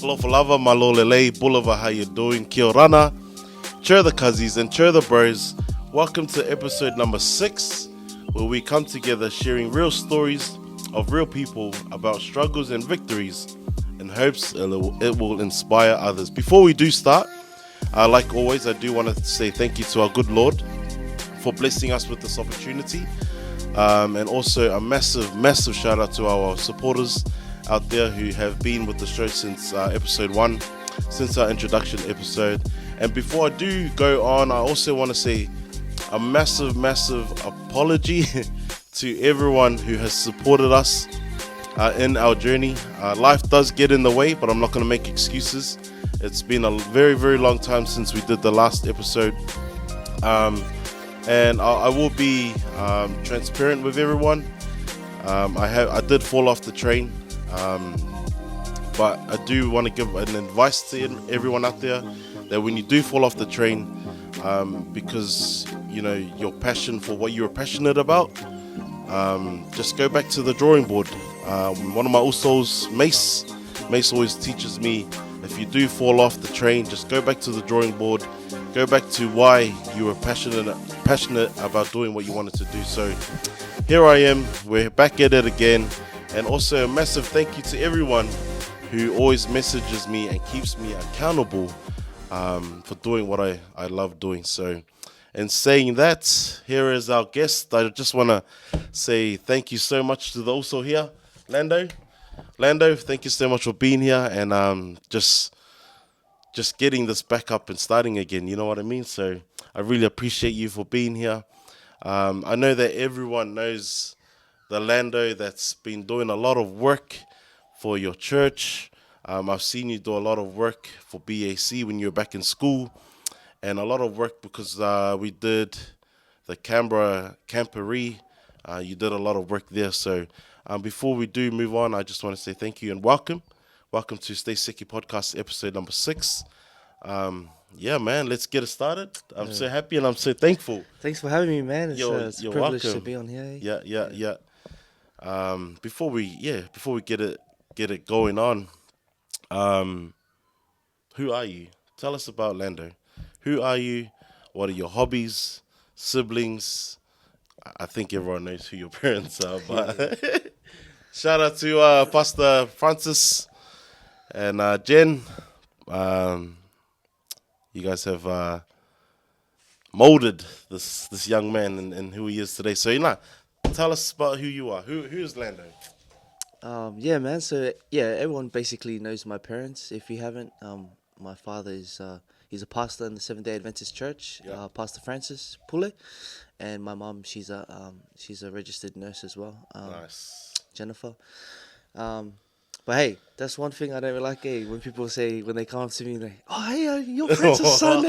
Lava malolele, Bulava, how you doing? Kia orana, cheer the cozies and cheer the bros. Welcome to episode number 6, where we come together sharing real stories of real people about struggles and victories in hopes it will inspire others. Before we do start, like always, I do want to say thank you to our good Lord for blessing us with this opportunity. And also a massive shout out to our supporters out there who have been with the show since episode 1, since our introduction episode. And before I do go on, I also want to say a massive apology to everyone who has supported us in our journey. Life does get in the way, but I'm not going to make excuses. It's been a very long time since we did the last episode. And I will be transparent with everyone. I did fall off the train, but I do want to give an advice to everyone out there that when you do fall off the train, because you know your passion for what you're passionate about, just go back to the drawing board. One of my usos, Mace always teaches me, if you do fall off the train, just go back to the drawing board. Go back to why you were passionate about doing what you wanted to do. So here I am, we're back at it again. And also a massive thank you to everyone who always messages me and keeps me accountable for doing what I love doing. So in saying that, here is our guest. I just want to say thank you so much to those also here. Lando, thank you so much for being here and just getting this back up and starting again, you know what I mean? So I really appreciate you for being here. I know that everyone knows the Lando that's been doing a lot of work for your church. I've seen you do a lot of work for BAC when you were back in school, and a lot of work because we did the Canberra Camporee. You did a lot of work there. So before we do move on, I just want to say thank you and welcome. Welcome to Stay Sicky Podcast, episode number 6. Yeah, man, let's get it started. I'm so happy and I'm so thankful. Thanks for having me, man. It's a privilege welcome. to be on here. Yeah. Before we get it going on, who are you? Tell us about Lando. Who are you? What are your hobbies? Siblings? I think everyone knows who your parents are, but shout out to Pastor Francis and Jen. You guys have molded this young man and who he is today. So, tell us about who you are. Who's Lando? Yeah, man. So, everyone basically knows my parents. If you haven't, my father is he's a pastor in the Seventh-day Adventist Church, Pastor Francis Pule, and my mom, she's a registered nurse as well. Nice, Jennifer. But hey, that's one thing I don't really like. When people say, when they come up to me, like, "Oh, hey, your Francis' son."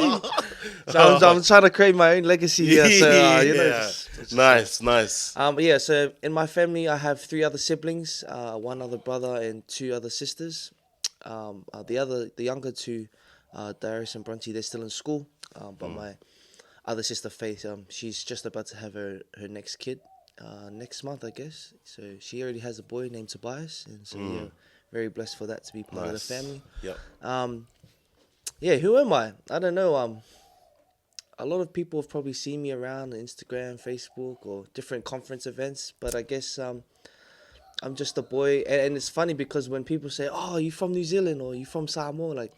So I'm trying to create my own legacy here. So nice. But yeah, so in my family, I have 3 other siblings, 1 other brother and 2 other sisters. The younger 2, Darius and Bronte, they're still in school. But my other sister Faith, she's just about to have her next kid. Next month, I guess. So she already has a boy named Tobias, and so very blessed for that to be part of the family. Yep. Who am I? I don't know. A lot of people have probably seen me around on Instagram, Facebook, or different conference events, but I guess I'm just a boy. And it's funny because when people say, "Oh, you from New Zealand or you from Samoa?" Like,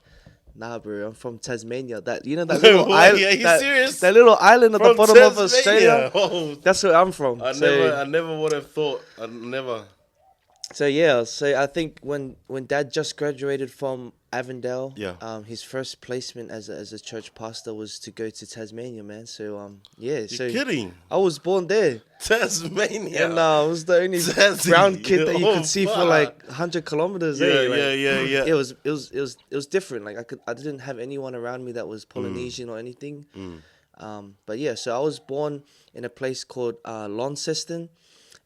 nah, bro, I'm from Tasmania. That little island. Yeah, you serious? That little island at the bottom Tasmania? of Australia. Oh, that's where I'm from. I never would have thought. I never. So I think when Dad just graduated from Avondale, his first placement as a church pastor was to go to Tasmania, man. So You're kidding? I was born there, Tasmania, and I was the only brown kid that you could see for like 100 kilometers. Yeah. It was different. Like I didn't have anyone around me that was Polynesian or anything. But yeah, so I was born in a place called Launceston.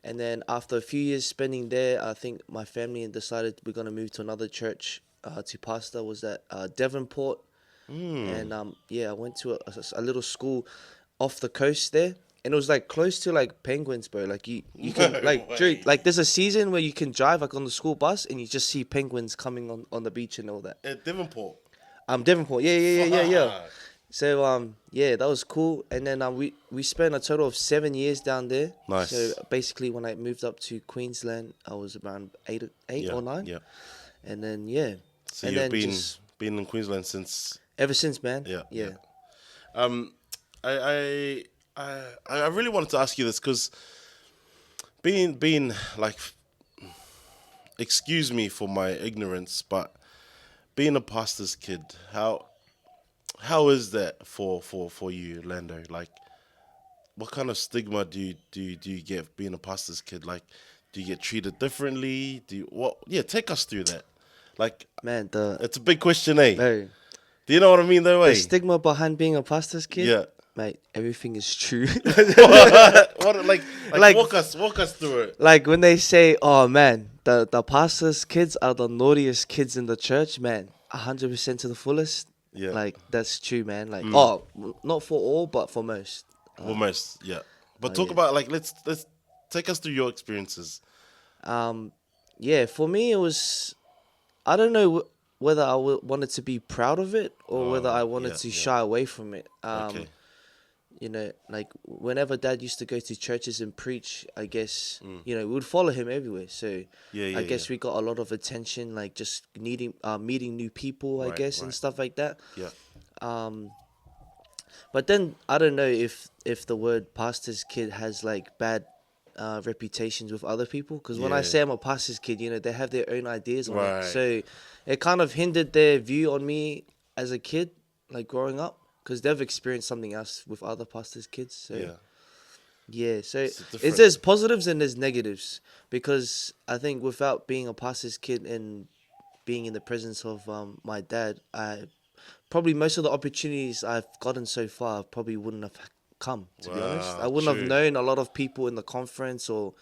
And then after a few years spending there, I think my family decided we're going to move to another church to pastor. Was at Devonport. And I went to a little school off the coast there. and it was like close to like penguins, bro. Like you can like way. like there's a season where you can drive like on the school bus and you just see penguins coming on the beach and all that. At Devonport. Devonport, yeah. Fuck. So yeah, that was cool. And then we spent a total of 7 years down there. So Nice. basically, when I moved up to Queensland, I was around eight Yeah, or nine. yeah. And then yeah, So and you've then been just been in Queensland since. ever since, man. Yeah, Yeah. yeah. Um, I I really wanted to ask you this because being like, excuse me for my ignorance, but being a pastor's kid, how is that for you, Lando? Like, what kind of stigma do you get being a pastor's kid? Like, do you get treated differently? Do you what? Yeah, take us through that. Like, Man, the it's a big question, eh? no, Do you know what I mean, though, the eh? stigma behind being a pastor's kid. Yeah. Mate, everything is true. What, Like- walk us through it. Like when they say, "Oh man, the pastor's kids are the naughtiest kids in the church," man, 100% to the fullest. Yeah. Like that's true, man. Like not for all, but for most. Almost, yeah. But talk yeah. about like let's take us through your experiences. Yeah, for me it was. I don't know whether I wanted to be proud of it or whether I wanted yeah, to yeah. shy away from it. Okay. You know, like whenever Dad used to go to churches and preach, I guess you know we would follow him everywhere. So Yeah, I guess we got a lot of attention, like just meeting new people, I Right, guess, and right. stuff like that. Yeah. But then I don't know if the word pastor's kid has like bad reputations with other people, because when I Yeah. say I'm a pastor's kid, you know they have their own ideas on Right. it. So it kind of hindered their view on me as a kid, like growing up, because they've experienced something else with other pastors' kids. So Yeah. yeah, so different- there's positives and there's negatives, because I think without being a pastor's kid and being in the presence of my dad, I probably most of the opportunities I've gotten so far probably wouldn't have come. To be honest, Wow, I wouldn't true. have known a lot of people in the conference, or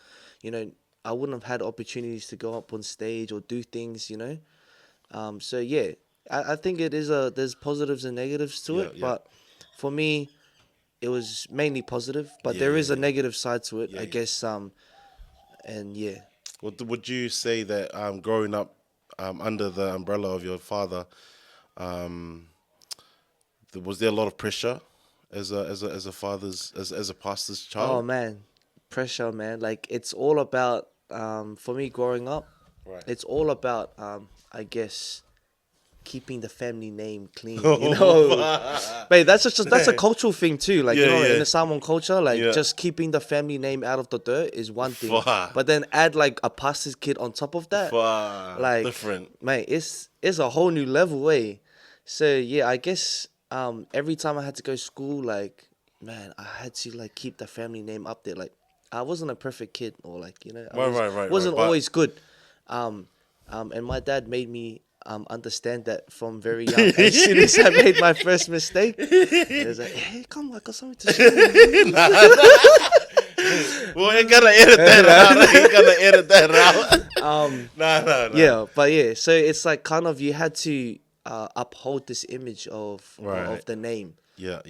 you know, I wouldn't have had opportunities to go up on stage or do things. You know, so yeah, I think it is there's positives and negatives to Yeah, it, yeah. but for me it was mainly positive, but Yeah, there yeah, is a yeah. negative side to it, Yeah, I yeah. guess. And yeah, Would you say that growing up under the umbrella of your father, was there a lot of pressure as a father's as a pastor's oh child? man, pressure, man. Like it's all about for me growing up. Right. It's all about I guess keeping the family name clean. You know, but that's a cultural thing too. Like Yeah, you know, yeah. in the Samoan culture, like Yeah. just keeping the family name out of the dirt is one thing. Fuck. But then add like a pastor's kid on top of that. Far Like different. mate, it's a whole new level way. So yeah, I guess every time I had to go to school, like man, I had to like keep the family name up there. Like I wasn't a perfect kid, or like you know, Right, wasn't but- always good. And my dad made me understand that from very young. As soon as I made my first mistake, he was like, "Hey, come, I got something to show you." Well, you gotta edit that out. You gotta edit that out. No. Yeah, but yeah, so it's like kind of you had to uphold this image of Right. the name. Yeah.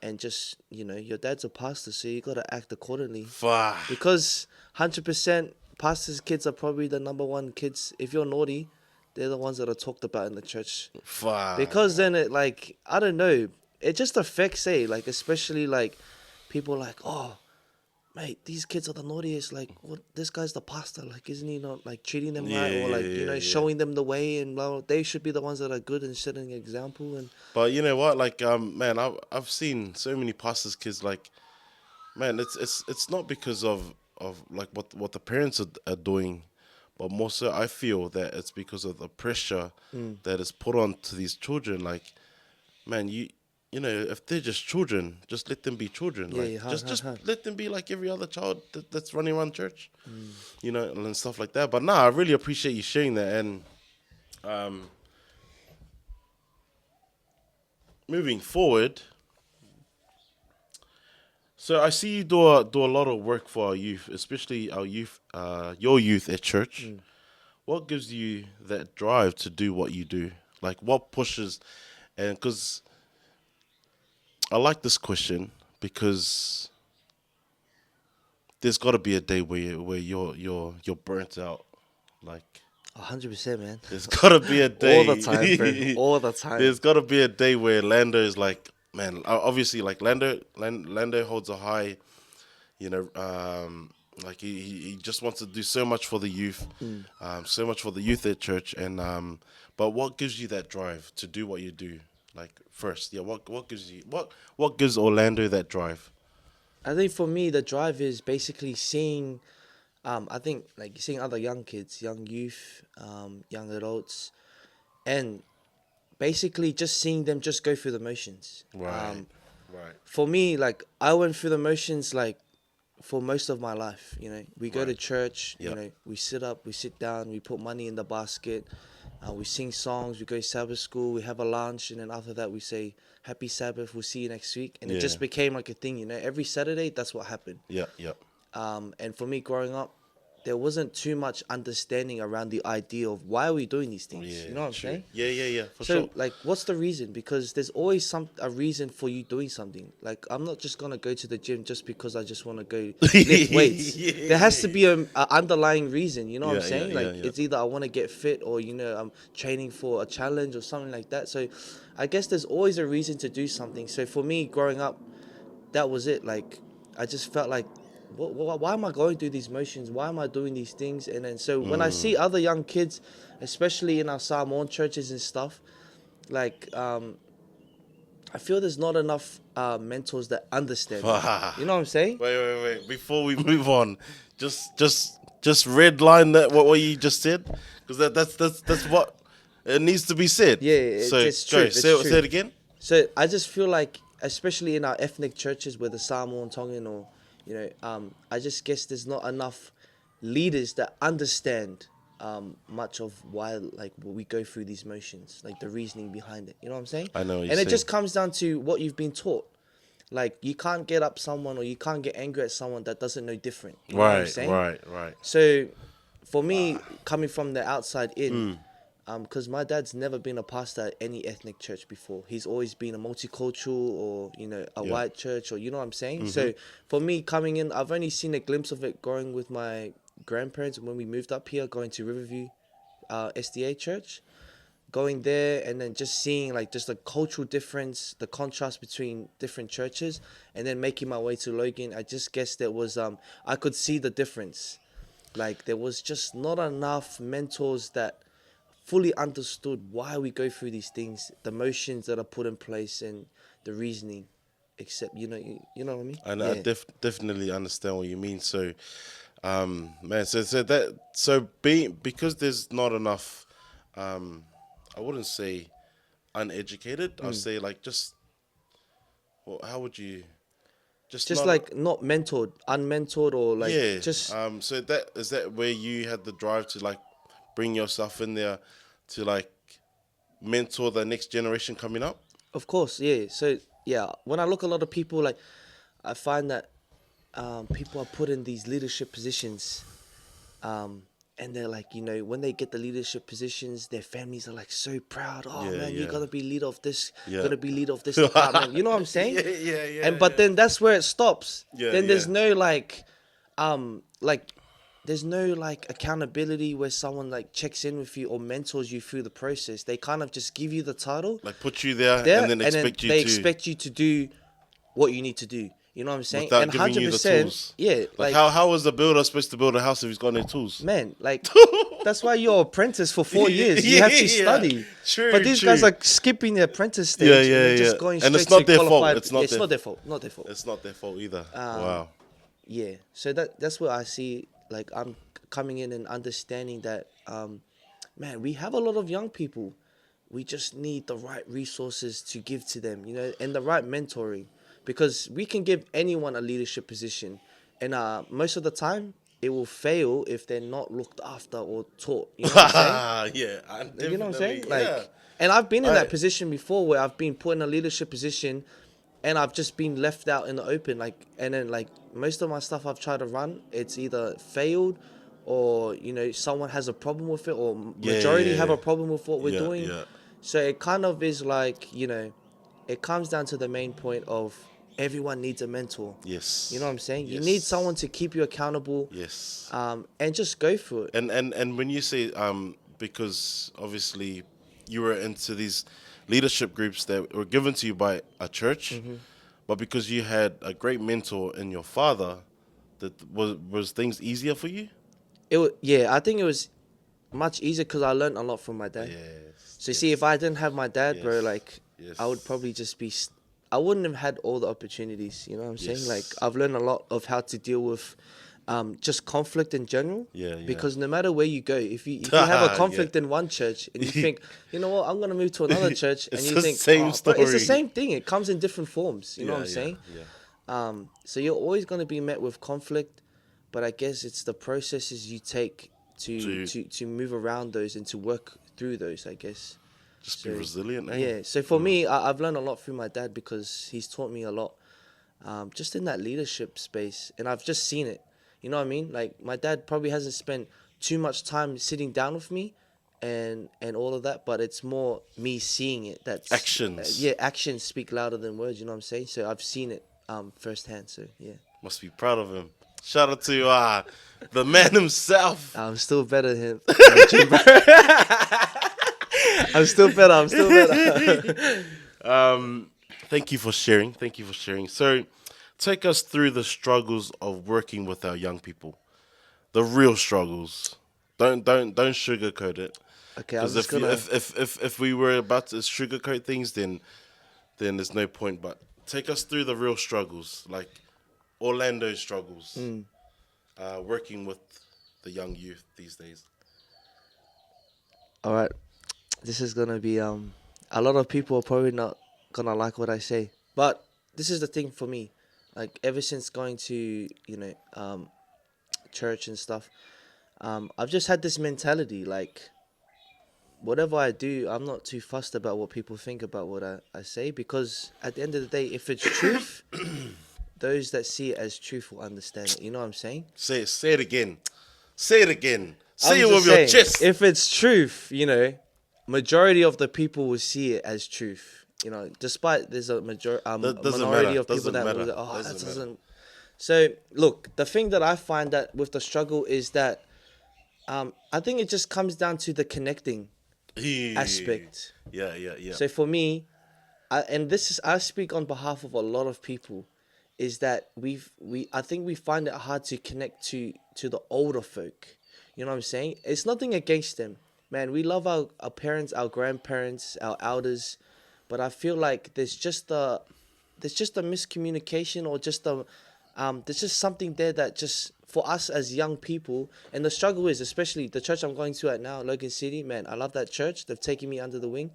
And just you know, your dad's a pastor, so you gotta act accordingly. Fuck. Because 100% pastors' kids are probably the number one kids. If you're naughty, they're the ones that are talked about in the church. Fuck. Because then it like I don't know, it just affects like especially like people like, oh mate, these kids are the naughtiest. Like, what? This guy's the pastor. Like, isn't he not like treating them right, or like you know Yeah. showing them the way? And blah, blah. They should be the ones that are good and setting an example. And But you know what? Like, man, I've seen so many pastors' kids. Like, man, it's not because of like what the parents are doing, but more so I feel that it's because of the pressure that is put on to these children. Like, man, you know, if they're just children, just let them be children. Yeah, Like, yeah, just hard. let them be like every other child that's running around church, you know, and stuff like that. But nah, I really appreciate you sharing that. And moving forward, so I see you do a lot of work for our youth, especially our youth, your youth at church. What gives you that drive to do what you do? Like, what pushes? And because I like this question because there's got to be a day where you're burnt out. Like 100%, man. there's got to be a day. All the time, bro. All the time. There's got to be a day where Lando is like, man. Obviously, like Lando holds a high. You know, like he just wants to do so much for the youth, so much for the youth at church. And but what gives you that drive to do what you do? Like first, yeah, what gives you what gives Orlando that drive? I think for me, the drive is basically seeing, I think like seeing other young kids, young youth, young adults, and basically just seeing them just go through the motions. Right. Right. For me, like I went through the motions like for most of my life. You know, we go to Right. church. Yep. You know, we sit up, we sit down, we put money in the basket. We sing songs, we go to Sabbath school, we have a lunch, and then after that we say, Happy Sabbath, we'll see you next week. And it just Yeah. became like a thing, you know. Every Saturday, that's what happened. Yeah. Yeah. And for me growing up, there wasn't too much understanding around the idea of why are we doing these things. Yeah. You know what I'm True. saying? Yeah. For So sure. like, what's the reason? Because there's always a reason for you doing something. Like I'm not just gonna go to the gym just because I just want to go lift weights. Yeah. There has to be a underlying reason. You know what I'm Yeah, saying? yeah, Like yeah. it's either I want to get fit or I'm training for a challenge or something like that. So I guess there's always a reason to do something. So for me, growing up, that was it. Like I just felt like, why am I going through these motions? Why am I doing these things? And then so when I see other young kids, especially in our Samoan churches and stuff, like I feel there's not enough mentors that understand me. You know what I'm saying? Wait. Before we move on, just red line that what you just said, because that's what it needs to be said. Yeah, So it's go, true. It's say true. say it again. So I just feel like, especially in our ethnic churches, whether Samoan, Tongan, or I just guess there's not enough leaders that understand much of why like we go through these motions, like the reasoning behind it. You know what I'm saying? I know what you're And it just saying. comes down to what you've been taught. Like you can't get up someone or you can't get angry at someone that doesn't know different. You know what I'm saying? Right. So, for me, coming from the outside in, because my dad's never been a pastor at any ethnic church before. He's always been a multicultural or a Yeah. white church, or you know what I'm saying. So for me coming in, I've only seen a glimpse of it growing with my grandparents when we moved up here, going to Riverview SDA church, going there and then just seeing like just the cultural difference, the contrast between different churches, and then making my way to Logan. I just guess there was I could see the difference. Like there was just not enough mentors that fully understood why we go through these things, the motions that are put in place, and the reasoning. Except you know what I mean? And Yeah. I definitely understand what you mean. So, man, so being because there's not enough, I wouldn't say uneducated. I'd say like just, well, how would you, just Just not, like not mentored, unmentored, or like yeah. just So that is that where you had the drive to like bring yourself in there to like mentor the next generation coming up. of course, yeah. So yeah, when I look at a lot of people, like I find that people are put in these leadership positions, and they're like, when they get the leadership positions, their families are like so proud. Oh Yeah, man, yeah. you're gonna be leader of this, Yeah. gonna be leader of this department. You know what I'm saying? Yeah. And but then that's where it stops. Yeah, Then there's yeah. no like there's no like accountability where someone like checks in with you or mentors you through the process. They kind of just give you the title Like put you there, there, and then expect you they to, expect you to do what you need to do. You know what I'm saying? without And giving you the 100%, tools. yeah, Like how is the builder supposed to build a house if he's got no tools? man, like that's why you're apprentice for 4 years. You have to Yeah. study. True, But these true. guys are skipping the apprentice stage Yeah, and yeah, they're just yeah. going And straight it's not to their fault. qualified. It's not It's their- not their fault. Not their fault. It's not their fault either. Wow. Yeah. So that's what I see. Like I'm coming in and understanding that, man, we have a lot of young people. We just need the right resources to give to them, and the right mentoring, because we can give anyone a leadership position, and most of the time it will fail if they're not looked after or taught. You know what I'm saying? Yeah, You know what I'm saying? definitely, Like, yeah. and I've been in Right. that position before where I've been put in a leadership position and I've just been left out in the open. Like, and then like most of my stuff I've tried to run, it's either failed or, someone has a problem with it, or majority have a problem with what we're Yeah, doing. yeah. So it kind of is like, it comes down to the main point of everyone needs a mentor. Yes. You know what I'm saying? You Yes. need someone to keep you accountable. Yes. And just go for it. And when you say because obviously you were into these leadership groups that were given to you by a church, but because you had a great mentor in your father, that was things easier for you? Yeah, I think it was much easier because I learned a lot from my dad. Yes. So see, if I didn't have my dad, bro, Yes. like Yes. I would probably just be. I wouldn't have had all the opportunities. You know what I'm saying? Like Yes. I've learned a lot of how to deal with, just conflict in general. Yeah, yeah. Because no matter where you go, if you have a Yeah. conflict in one church and you think, you know what, I'm gonna move to another church, and It's you the think, same but it's the story. same thing. It comes in different forms. You know what I'm saying? Yeah. So you're always gonna be met with conflict, but I guess it's the processes you take to move around those and to work through those, I guess. Just be resilient, eh? Yeah, so for me, I've learned a lot through my dad because he's taught me a lot, just in that leadership space, and I've just seen it. You know what I mean? Like my dad probably hasn't spent too much time sitting down with me, and all of that, but it's more me seeing it. That's Actions. yeah, actions speak louder than words. You know what I'm saying? So I've seen it firsthand. So yeah, Must be proud of him. Shout out to the man himself. I'm still better than him. I'm still better. I'm still better. Thank you for sharing. Thank you for sharing. So, take us through the struggles of working with our young people. The real struggles. Don't sugarcoat it. Okay, I'm Because just if, you, gonna. if we were about to sugarcoat things, then there's no point. But take us through the real struggles, like Orlando struggles, working with the young youth these days. All right, this is gonna be a lot of people are probably not gonna like what I say, but this is the thing for me. Like ever since going to church and stuff, I've just had this mentality like whatever I do, I'm not too fussed about what people think about what I say, because at the end of the day, if it's truth, those that see it as truth will understand it. You know what I'm saying? Say it again. Say it again. Say I'm it just with your saying, chest. if it's truth, majority of the people will see it as truth. Despite there's a That doesn't minority matter. of people Doesn't that matter. will, oh, that Doesn't matter. doesn't. So look, the thing that I find that with the struggle is that I think it just comes down to the connecting aspect. Yeah. So for me, I speak on behalf of a lot of people, is that I think we find it hard to connect to the older folk. You know what I'm saying? It's nothing against them, man. We love our parents, our grandparents, our elders, but I feel like there's just a miscommunication, or there's just something there that just for us as young people, and the struggle is, especially the church I'm going to at now, Logan City, man. I love that church. They've taken me under the wing.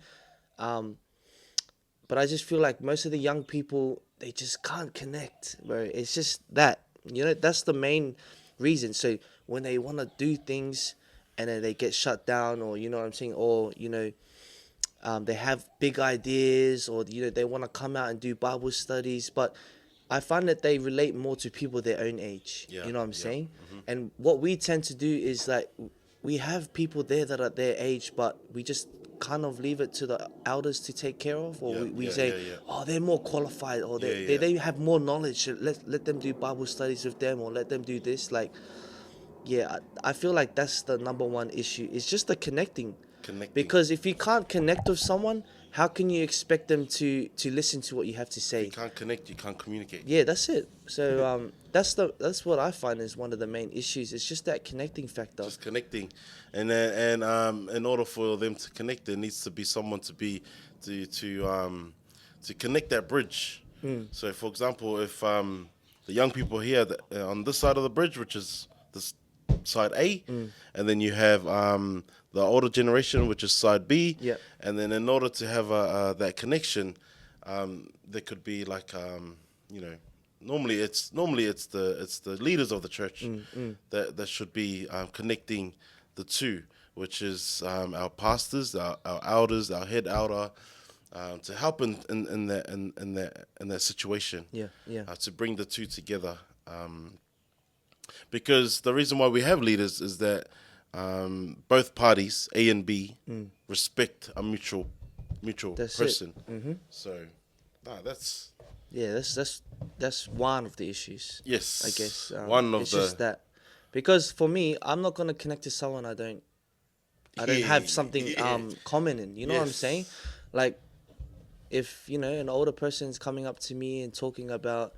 But I just feel like most of the young people, they just can't connect, bro. It's just that, that's the main reason. So when they want to do things and then they get shut down, or, you know what I'm saying, or, they have big ideas, or, they want to come out and do Bible studies, but I find that they relate more to people their own age. Yeah, You know what I'm yeah. saying? And what we tend to do is like we have people there that are their age, but we just kind of leave it to the elders to take care of, or we say, Yeah. oh, they're more qualified, or Yeah, they, yeah. they have more knowledge. So let them do Bible studies with them, or let them do this. Like, yeah, I feel like that's the number one issue. It's just the connecting. Connecting. Because if you can't connect with someone, how can you expect them to listen to what you have to say? If you can't connect, you can't communicate. Yeah, that's it. So that's what I find is one of the main issues. It's just that connecting factor. Just connecting, and in order for them to connect, there needs to be someone to connect that bridge. So, for example, if the young people here on this side of the bridge, which is this side A, and then you have the older generation, which is side B, Yep. and then in order to have that connection, there could be like normally it's the leaders of the church that should be connecting the two, which is our pastors, our elders, our head elder, to help in that situation. Yeah. To bring the two together. Because the reason why we have leaders is that both parties, A and B, respect a mutual That's it. person. So Nah, that's Yeah, that's one of the issues. I yes, guess one of it's just that because for me, I'm not gonna connect to someone I don't yeah, have something yeah, common in. You know what I'm saying? yes, Like if an older person's coming up to me and talking about,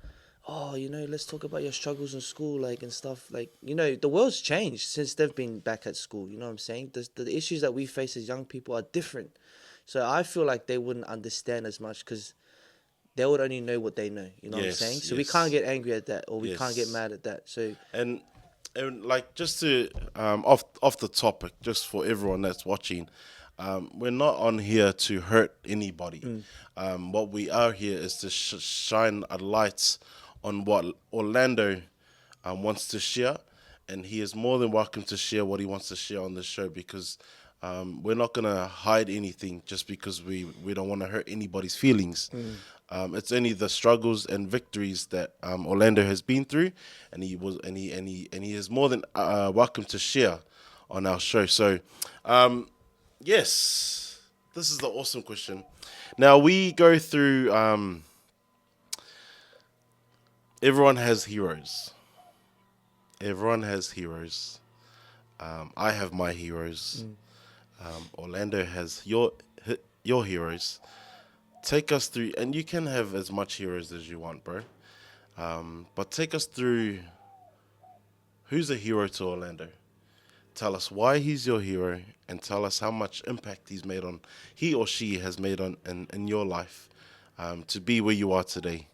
oh, let's talk about your struggles in school, like and stuff. Like the world's changed since they've been back at school. You know what I'm saying? The issues that we face as young people are different. So I feel like they wouldn't understand as much because they would only know what they know. You know what I'm saying? yes, So we can't yes, get angry at that or we can't get yes. mad at that. So And like just to off the topic, just for everyone that's watching, we're not on here to hurt anybody. What we are here is to shine a light on what Orlando wants to share, and he is more than welcome to share what he wants to share on the show because we're not gonna hide anything just because we don't want to hurt anybody's feelings. It's only the struggles and victories that Orlando has been through, and he is more than welcome to share on our show. So, yes, this is the awesome question. Now we go through. Everyone has heroes. Everyone has heroes. I have my heroes. Orlando has your heroes. Take us through, and you can have as much heroes as you want, bro. But take us through who's a hero to Orlando. Tell us why he's your hero, and tell us how much impact he or she has made in your life to be where you are today.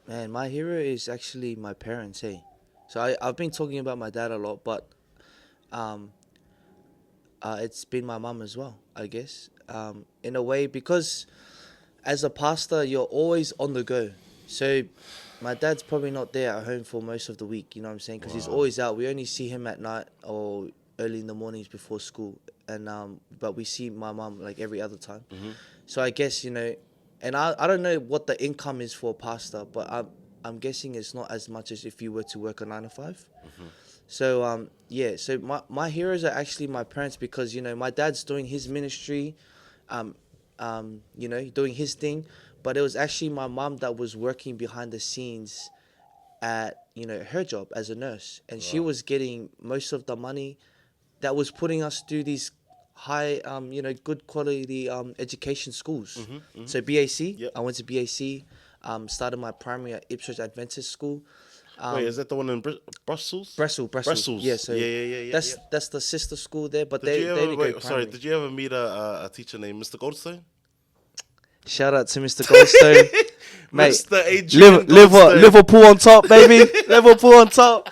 man, my hero is actually my parents. Hey, so I've been talking about my dad a lot, but um it's been my mum as well, I guess. In a way, because as a pastor, you're always on the go. So my dad's probably not there at home for most of the week, you know what I'm saying? Because he's Wow. always out. We only see him at night or early in the mornings before school. And but we see my mum like every other time. So I guess, and I don't know what the income is for a pastor, but I'm guessing it's not as much as if you were to work a 9 to 5. So yeah, so my heroes are actually my parents because my dad's doing his ministry, um doing his thing, but it was actually my mom that was working behind the scenes at her job as a nurse, and she Wow. was getting most of the money that was putting us through these high good quality education schools. So BAC, Yep. I went to BAC, started my primary at Ipswich Adventist School. Wait, is that the one in Brussels? Breslau. Yeah, Brussels. Yeah, so yeah, yeah, yeah, yeah. that's the sister school there, but Did they you they ever only go wait? Sorry, primary. did you ever meet a teacher named Mr. Goldstone? Shout out to Mr. Goldstone, mate. Mr. Adrian Goldstone. Liverpool on top, baby. Liverpool on top.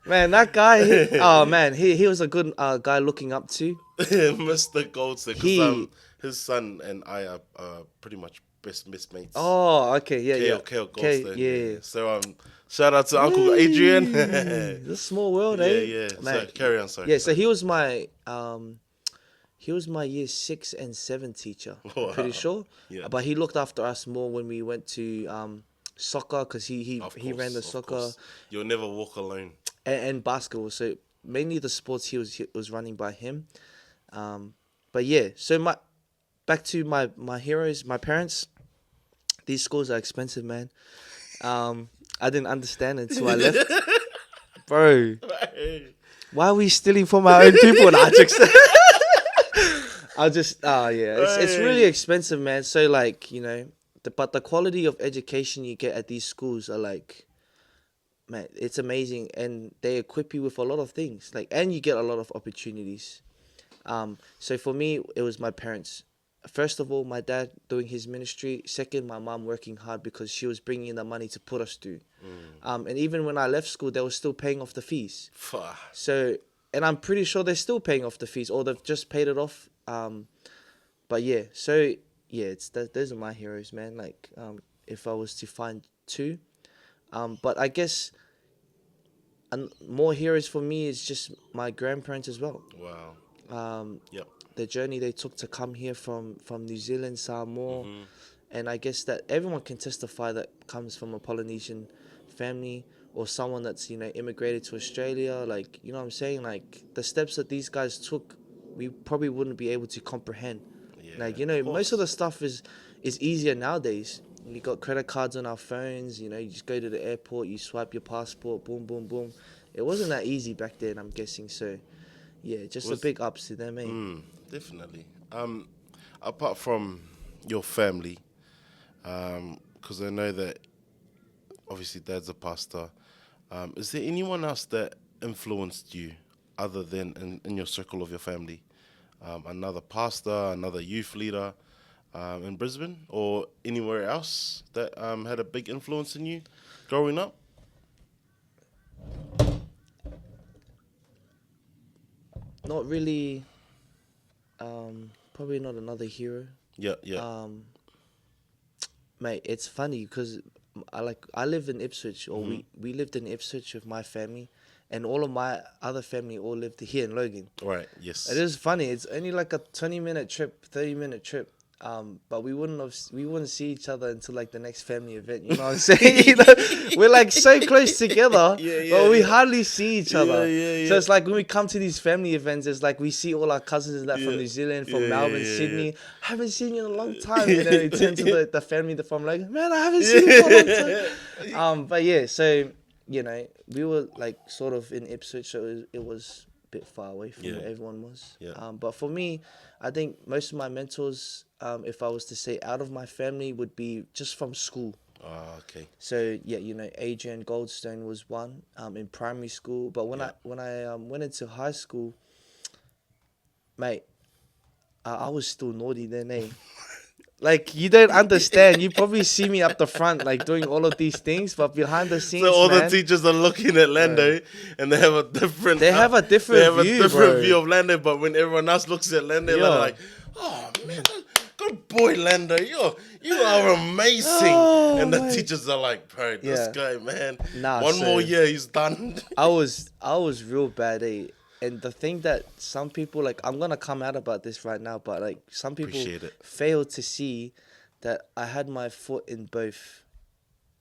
Man, that guy. Oh man, he was a good guy looking up to. Mr. Goldstone, because He. his son and I are pretty much best mates. Oh, okay, yeah, yeah. Kale Okay, Goldstone, yeah, yeah. yeah. So shout out to Uncle Adrian. Whee! It's a small world, Yeah, eh? yeah. So Man. carry on, sorry, Yeah, so sorry. he was my year 6 and 7 teacher. I'm pretty Wow. sure, Yeah, but he looked after us more when we went to soccer because of he ran the course, of soccer course. You'll never walk alone. and basketball. So mainly the sports he was running by him. But yeah, so back to my heroes, my parents. These schools are expensive, man. I didn't understand until I left, bro. Why are we stealing from our own people? Nah, jokes. Yeah, it's really Hey. expensive, man. So like but the quality of education you get at these schools are like, man, it's amazing, and they equip you with a lot of things. Like, and you get a lot of opportunities. So for me, it was my parents. First of all, my dad doing his ministry. Second, my mom working hard because she was bringing in the money to put us through. And even when I left school, they were still paying off the fees. Fuck. So, and I'm pretty sure they're still paying off the fees, or they've just paid it off. But yeah, so yeah, those are my heroes, man. Like, if I was to find two, but I guess and more heroes for me is just my grandparents as well. Wow. Um, Yep. the journey they took to come here from New Zealand, Samoa, Mm-hmm. and I guess that everyone can testify that comes from a Polynesian family or someone that's immigrated to Australia. Like, you know what I'm saying? Like, the steps that these guys took, we probably wouldn't be able to comprehend. Yeah, Like, of most of the course. stuff it's easier nowadays. We got credit cards on our phones. You know, you just go to the airport, you swipe your passport, boom, boom, boom. It wasn't that easy back then, I'm guessing. So, yeah, just a Was big ups to them, eh? definitely. Apart from your family, because I know that obviously dad's a pastor. Is there anyone else that influenced you other than in your circle of your family? Another pastor, another youth leader in Brisbane, or anywhere else that had a big influence in you growing up? Not really. Probably not another hero. Yeah, yeah. Mate, it's funny because I live in Ipswich, or we lived in Ipswich with my family, and all of my other family all lived here in Logan. Right, yes. It is funny. It's only like a 20-minute trip, 30-minute trip. But we wouldn't see each other until like the next family event. You know what I'm saying? You know, we're like so close together, but we hardly see each other. So it's like when we come to these family events, it's like we see all our cousins and that from New Zealand, from Melbourne, Sydney. Haven't seen you in a long time. And then we turn to the family from like, man, I haven't seen you for a long time. But yeah, so you know, we were like sort of in Ipswich, so it was bit far away from where everyone was. Yeah. But for me, I think most of my mentors, if I was to say out of my family, would be just from school. Okay. So yeah, you know, Adrian Goldstone was one in primary school. But when I went into high school, mate, I was still naughty then, eh? Like, you don't understand. You probably see me up the front, like, doing all of these things, but behind the scenes, So all man, the teachers are looking at Lando, and they have a different. They have a different view, bro. view of Lando. But when everyone else looks at Lando, they're like, "Oh man, good boy, Lando. You are amazing." Oh, and the mate. teachers are like, "Bro, this guy, man. Nah, one so- more year, he's done." I was real bad, eh? And the thing that some people, like, I'm gonna come out about this right now, but like some people Appreciate it. fail to see that I had my foot in both,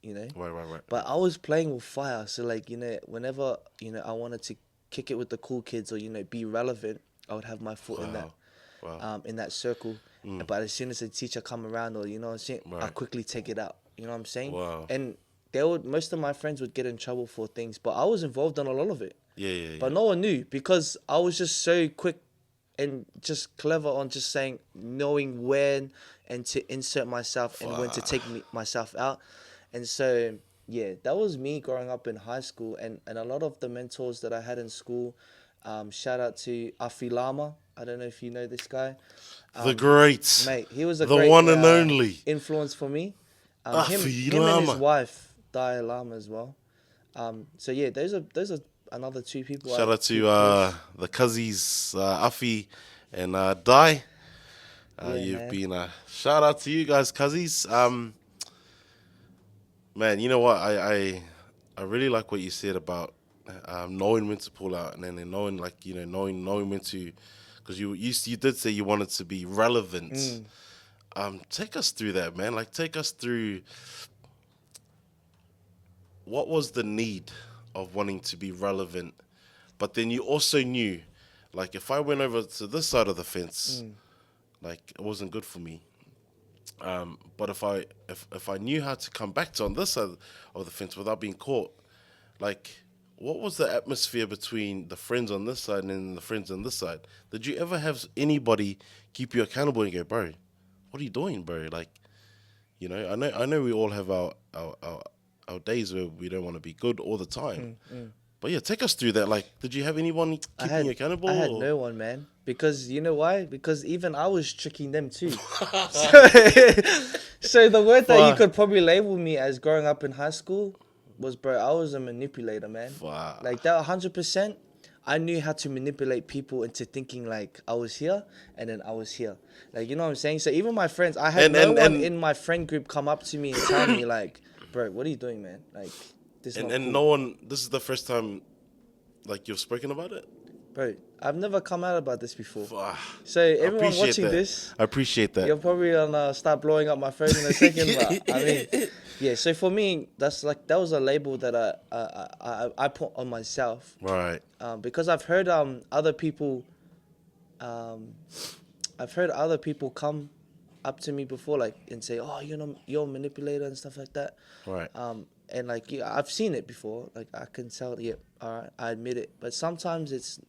you know. Right. But I was playing with fire, so like, you know, whenever, you know, I wanted to kick it with the cool kids or, you know, be relevant, I would have my foot in that circle. But as soon as the teacher come around, or, you know what I'm saying, I quickly take it out. You know what I'm saying? Wow. And most of my friends would get in trouble for things, but I was involved in a lot of it. Yeah. But no one knew because I was just so quick and just clever on just saying, knowing when and to insert myself and when to take myself out. And so, yeah, that was me growing up in high school. And a lot of the mentors that I had in school, shout out to Afi Lama. I don't know if you know this guy. The great. Mate, he was a the great one and only. influence for me. Afi Him and Lama. his wife, Dalai Lama, as well. So yeah, those are another two people. Shout out to the Cuzzies, Afi and Dai. You've man. been shout out to you guys, Cuzzies. Man, you know what? I really like what you said about knowing when to pull out, and then knowing, like, you know, knowing when to, because you did say you wanted to be relevant. Take us through that, man. Like, take us through what was the need of wanting to be relevant, but then you also knew, like, if I went over to this side of the fence, like, it wasn't good for me. But if I knew how to come back to on this side of the fence without being caught, like, what was the atmosphere between the friends on this side and then the friends on this side? Did you ever have anybody keep you accountable and go, bro, what are you doing, bro? Like, you know, I know we all have our days where we don't want to be good all the time. But yeah, take us through that. Like, did you have anyone keeping you accountable? I had no one, man. Because you know why? Because even I was tricking them too. So the word that you could probably label me as growing up in high school was, bro, I was a manipulator, man. Like that 100%. I knew how to manipulate people into thinking like I was here and then I was here. Like, you know what I'm saying? So even my friends, I had no one in my friend group come up to me and tell me like, bro, what are you doing, man? Like, this is not cool. No one, this is the first time, like, you've spoken about it? Bro, I've never come out about this before. So I everyone appreciate watching that. this, I appreciate that. you're probably gonna start blowing up my phone in a second. But I mean, yeah. So for me, that was a label that I put on myself. Right. Because I've heard other people, come up to me before, like, and say, "Oh, you're a manipulator" and stuff like that. Right. And like, yeah, I've seen it before. Like, I can tell. Yeah, all right, I admit it. But sometimes it's,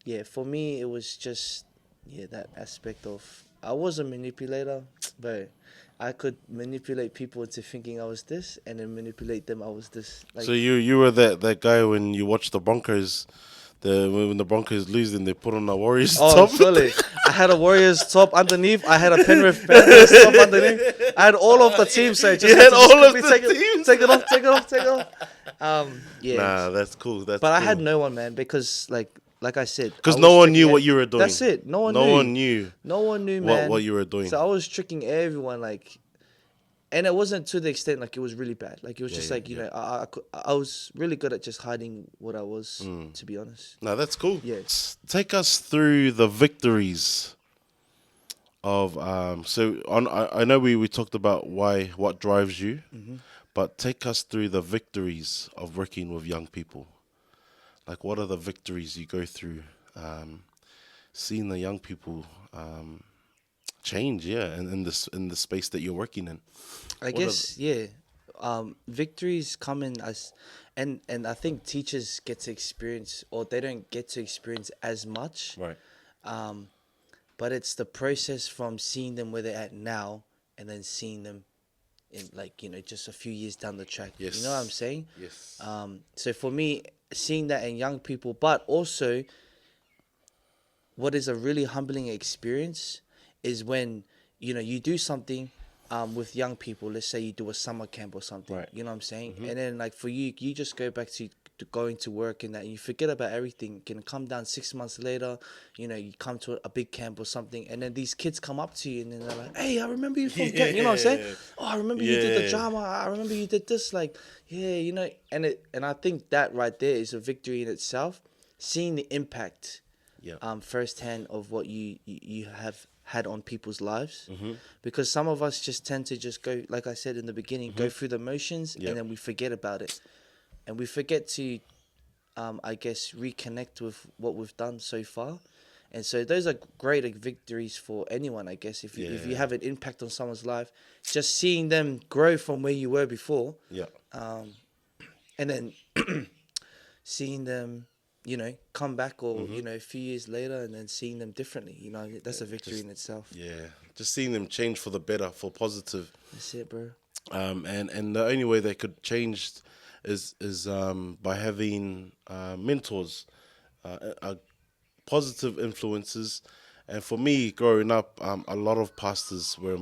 yeah, for me, it was just, yeah, that aspect of I was a manipulator, but I could manipulate people into thinking I was this, and then manipulate them I was this. Like, So you were that guy when you watched the Broncos, when the Broncos lose, then they put on the Warriors oh, top. surely. I had a Warriors top underneath. I had a Penrith Panthers top underneath. I had all of the teams, so I just You had had to just all of quickly the take teams? take it off, take it off, take it off. Yeah. Nah, that's cool. That's But I cool. had no one, man, because like I said, I Because was no one tricking knew what you were doing. That's it. No one No knew. one knew No one knew, what man. you were doing. So I was tricking everyone, like, and it wasn't to the extent like it was really bad. Like, it was just yeah, like, you know, I was really good at just hiding what I was, to be honest. No, that's cool. Yeah. Take us through the victories of so on. I know we talked about what drives you, but take us through the victories of working with young people. Like, what are the victories you go through? Seeing the young people change, yeah, and in the space that you're working in. I What are guess, yeah. Victories come in as, and I think teachers get to experience, or they don't get to experience as much. Right. But it's the process from seeing them where they're at now, and then seeing them in, like, you know, just a few years down the track. Yes. You know what I'm saying? Yes. So for me, seeing that in young people, but also what is a really humbling experience is when, you know, you do something with young people. Let's say you do a summer camp or something. Right. You know what I'm saying? And then, like, for you, you just go back to going to work and that, and you forget about everything. You can come down 6 months later, you know, you come to a big camp or something, and then these kids come up to you and then they're like, "Hey, I remember you from camp." You know what I'm saying? "Oh, I remember you did the Yeah. drama. I remember you did this." Like, yeah, you know, and I think that right there is a victory in itself. Seeing the impact Yeah. firsthand of what you have had on people's lives, because some of us just tend to just go, like I said in the beginning, go through the motions, Yep. and then we forget about it, and we forget to I guess reconnect with what we've done so far. And so those are great, like, victories for anyone, I guess. If you Yeah. have an impact on someone's life, just seeing them grow from where you were before, Yeah. and then seeing them, you know, come back, or you know, a few years later, and then seeing them differently, you know, that's a victory in itself. Yeah. Just seeing them change for the better, for positive. That's it, bro. And the only way they could change is by having mentors, positive influences. And for me, growing up, a lot of pastors were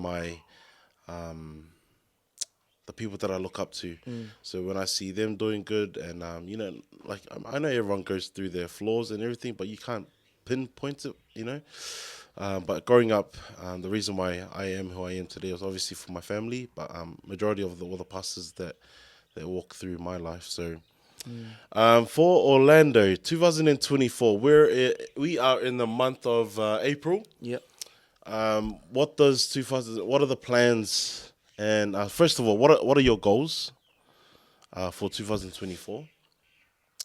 the people that I look up to. So when I see them doing good, and you know, like, I know everyone goes through their flaws and everything, but you can't pinpoint it, you know. But growing up, the reason why I am who I am today was obviously for my family, but majority of all the pastors that walk through my life. So for Orlando, 2024, we are in the month of April. Yep. What are the plans? And first of all, what are your goals for 2024?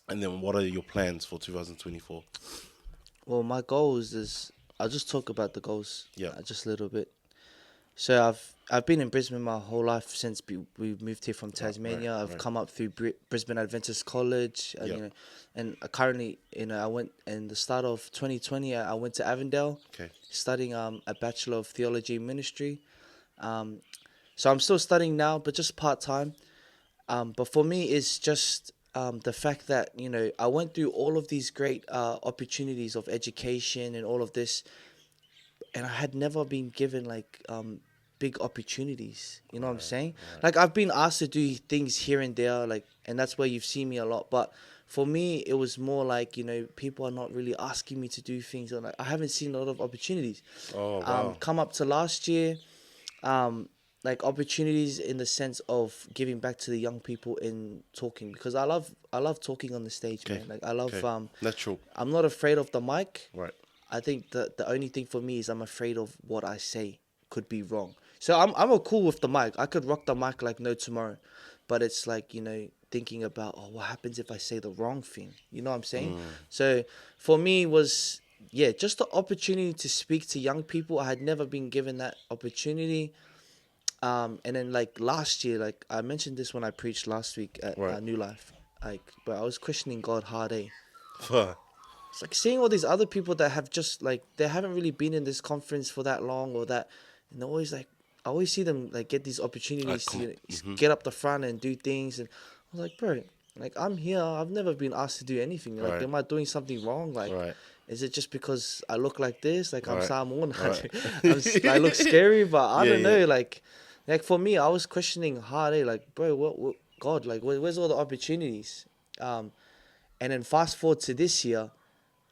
And then what are your plans for 2024? Well, my goals is, I'll just talk about the goals, Yeah. just a little bit. So I've been in Brisbane my whole life since we moved here from Tasmania. I've come up through Brisbane Adventist College, Yep. you know, and currently, you know, I went in the start of 2020. I went to Avondale, Okay. studying a Bachelor of Theology and Ministry. So I'm still studying now, but just part time. But for me, it's just the fact that, you know, I went through all of these great opportunities of education and all of this, and I had never been given, like, big opportunities. You know what I'm saying? Like, I've been asked to do things here and there, like, and that's where you've seen me a lot. But for me, it was more like, you know, people are not really asking me to do things, or like, I haven't seen a lot of opportunities. Oh, wow. Come up to last year, like, opportunities in the sense of giving back to the young people in talking, because I love talking on the stage, man. Like, I love Natural. I'm not afraid of the mic. Right. I think the only thing for me is I'm afraid of what I say could be wrong. So I'm cool with the mic. I could rock the mic like no tomorrow, but it's like, you know, thinking about, oh, what happens if I say the wrong thing? You know what I'm saying? So for me was yeah, just the opportunity to speak to young people. I had never been given that opportunity. And then like last year, like I mentioned this when I preached last week at Right. New Life, like, but I was questioning God hard, eh? Fuck. It's like seeing all these other people that have just like they haven't really been in this conference for that long or that, and always like I always see them like get these opportunities to get up the front and do things, and I was like, bro, like I'm here, I've never been asked to do anything. Like, Right. am I doing something wrong? Like, Right. is it just because I look like this? Like I'm Right. Samoan, Right. I look scary, but I Yeah, don't yeah. know. Like for me, I was questioning hard, eh? Like, bro, what God, like, where's all the opportunities? Um, and then fast forward to this year,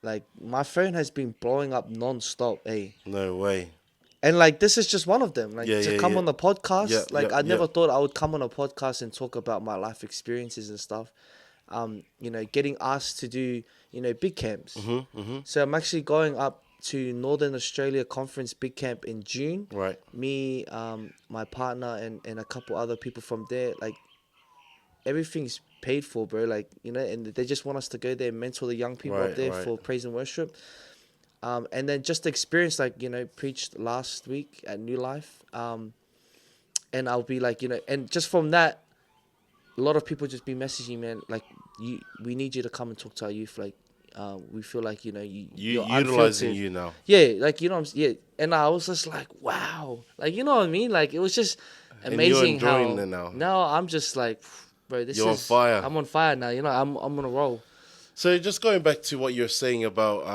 like my phone has been blowing up non-stop, eh? No way. And like this is just one of them. Like Yeah, to yeah, come yeah. on the Yeah, podcast, yeah, like I yeah. never thought I would come on a podcast and talk about my life experiences and stuff. Getting asked to do, big camps. So I'm actually going up to Northern Australia Conference Big Camp in June. Right. Me, my partner, and a couple other people from there. Like everything's paid for, bro. Like and they just want us to go there and mentor the young people up Right, there right. for praise and worship. And then just the experience, like preached last week at New Life. And I'll be like, and just from that, a lot of people just be messaging, man, like we need you to come and talk to our youth. Like, we feel like You you're utilizing unfiltered. you now. Yeah, like yeah. And I was just like, wow, like you know what I mean? Like it was just And you're amazing enjoying how it now. now I'm just like, bro, You're on fire. I'm on fire now. I'm on a roll. So just going back to what you're saying about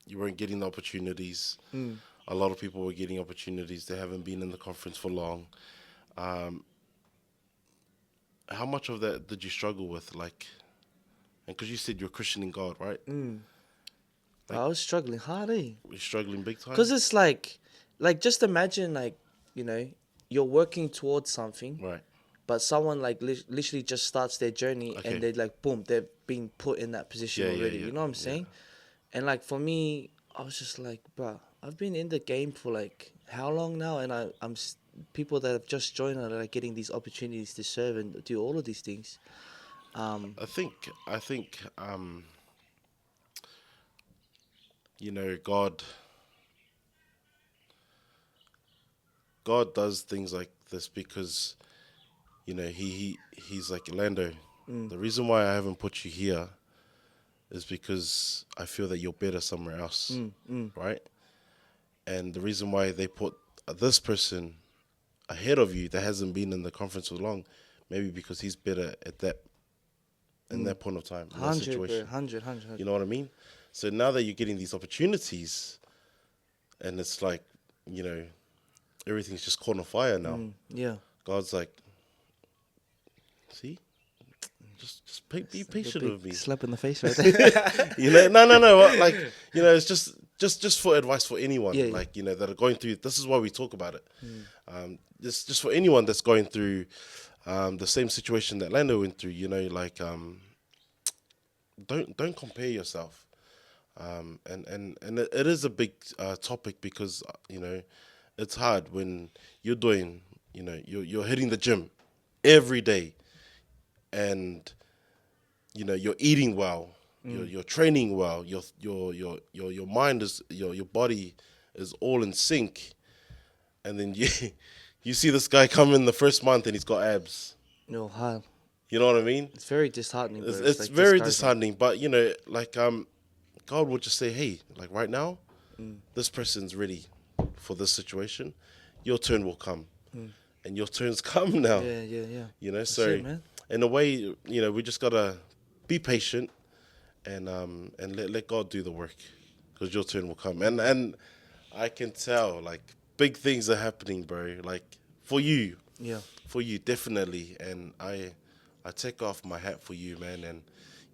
you weren't getting the opportunities. A lot of people were getting opportunities. They haven't been in the conference for long. How much of that did you struggle with? Like, and because you said you're Christian in God, right? Like- I was struggling hard, eh? You're struggling big time. Because it's like just imagine like you're working towards something, Right. but someone like literally just starts their journey Okay. and they're like boom, they're being put in that position Yeah, yeah, already. yeah, You know what I'm yeah. saying? And like for me, I was just like, bro, I've been in the game for like how long now, and people that have just joined are like getting these opportunities to serve and do all of these things. I think, God does things like this because, he's like, Orlando, the reason why I haven't put you here is because I feel that you're better somewhere else, right? And the reason why they put this person ahead of you that hasn't been in the conference for long, maybe because he's better at that in that point of time, in that 100, bro, situation. 100. You know what I mean? So now that you're getting these opportunities, and it's like, everything's just caught on fire now. Yeah. God's like, see, just be patient Big with me. slap in the face right there. No. Like, it's just for advice for anyone, Yeah, yeah. like, that are going through. This is why we talk about it. Just for anyone that's going through the same situation that Lando went through. Like, don't compare yourself. And it is a big topic because it's hard when you're doing, you're hitting the gym every day, and you're eating well, you're training well, your mind is your body is all in sync, and then you see this guy come in the first month and he's got abs. No, hard. You know what I mean? It's very disheartening, bro. It's like very discouraging. disheartening, but like God will just say, hey, like right now, this person's ready for this situation. Your turn will come, and your turn's come now. Yeah. That's So it, man. in a way, we just gotta be patient and let God do the work, because your turn will come. And I can tell, like, big things are happening, bro. Like for you, Yeah. definitely. And I take off my hat for you, man. And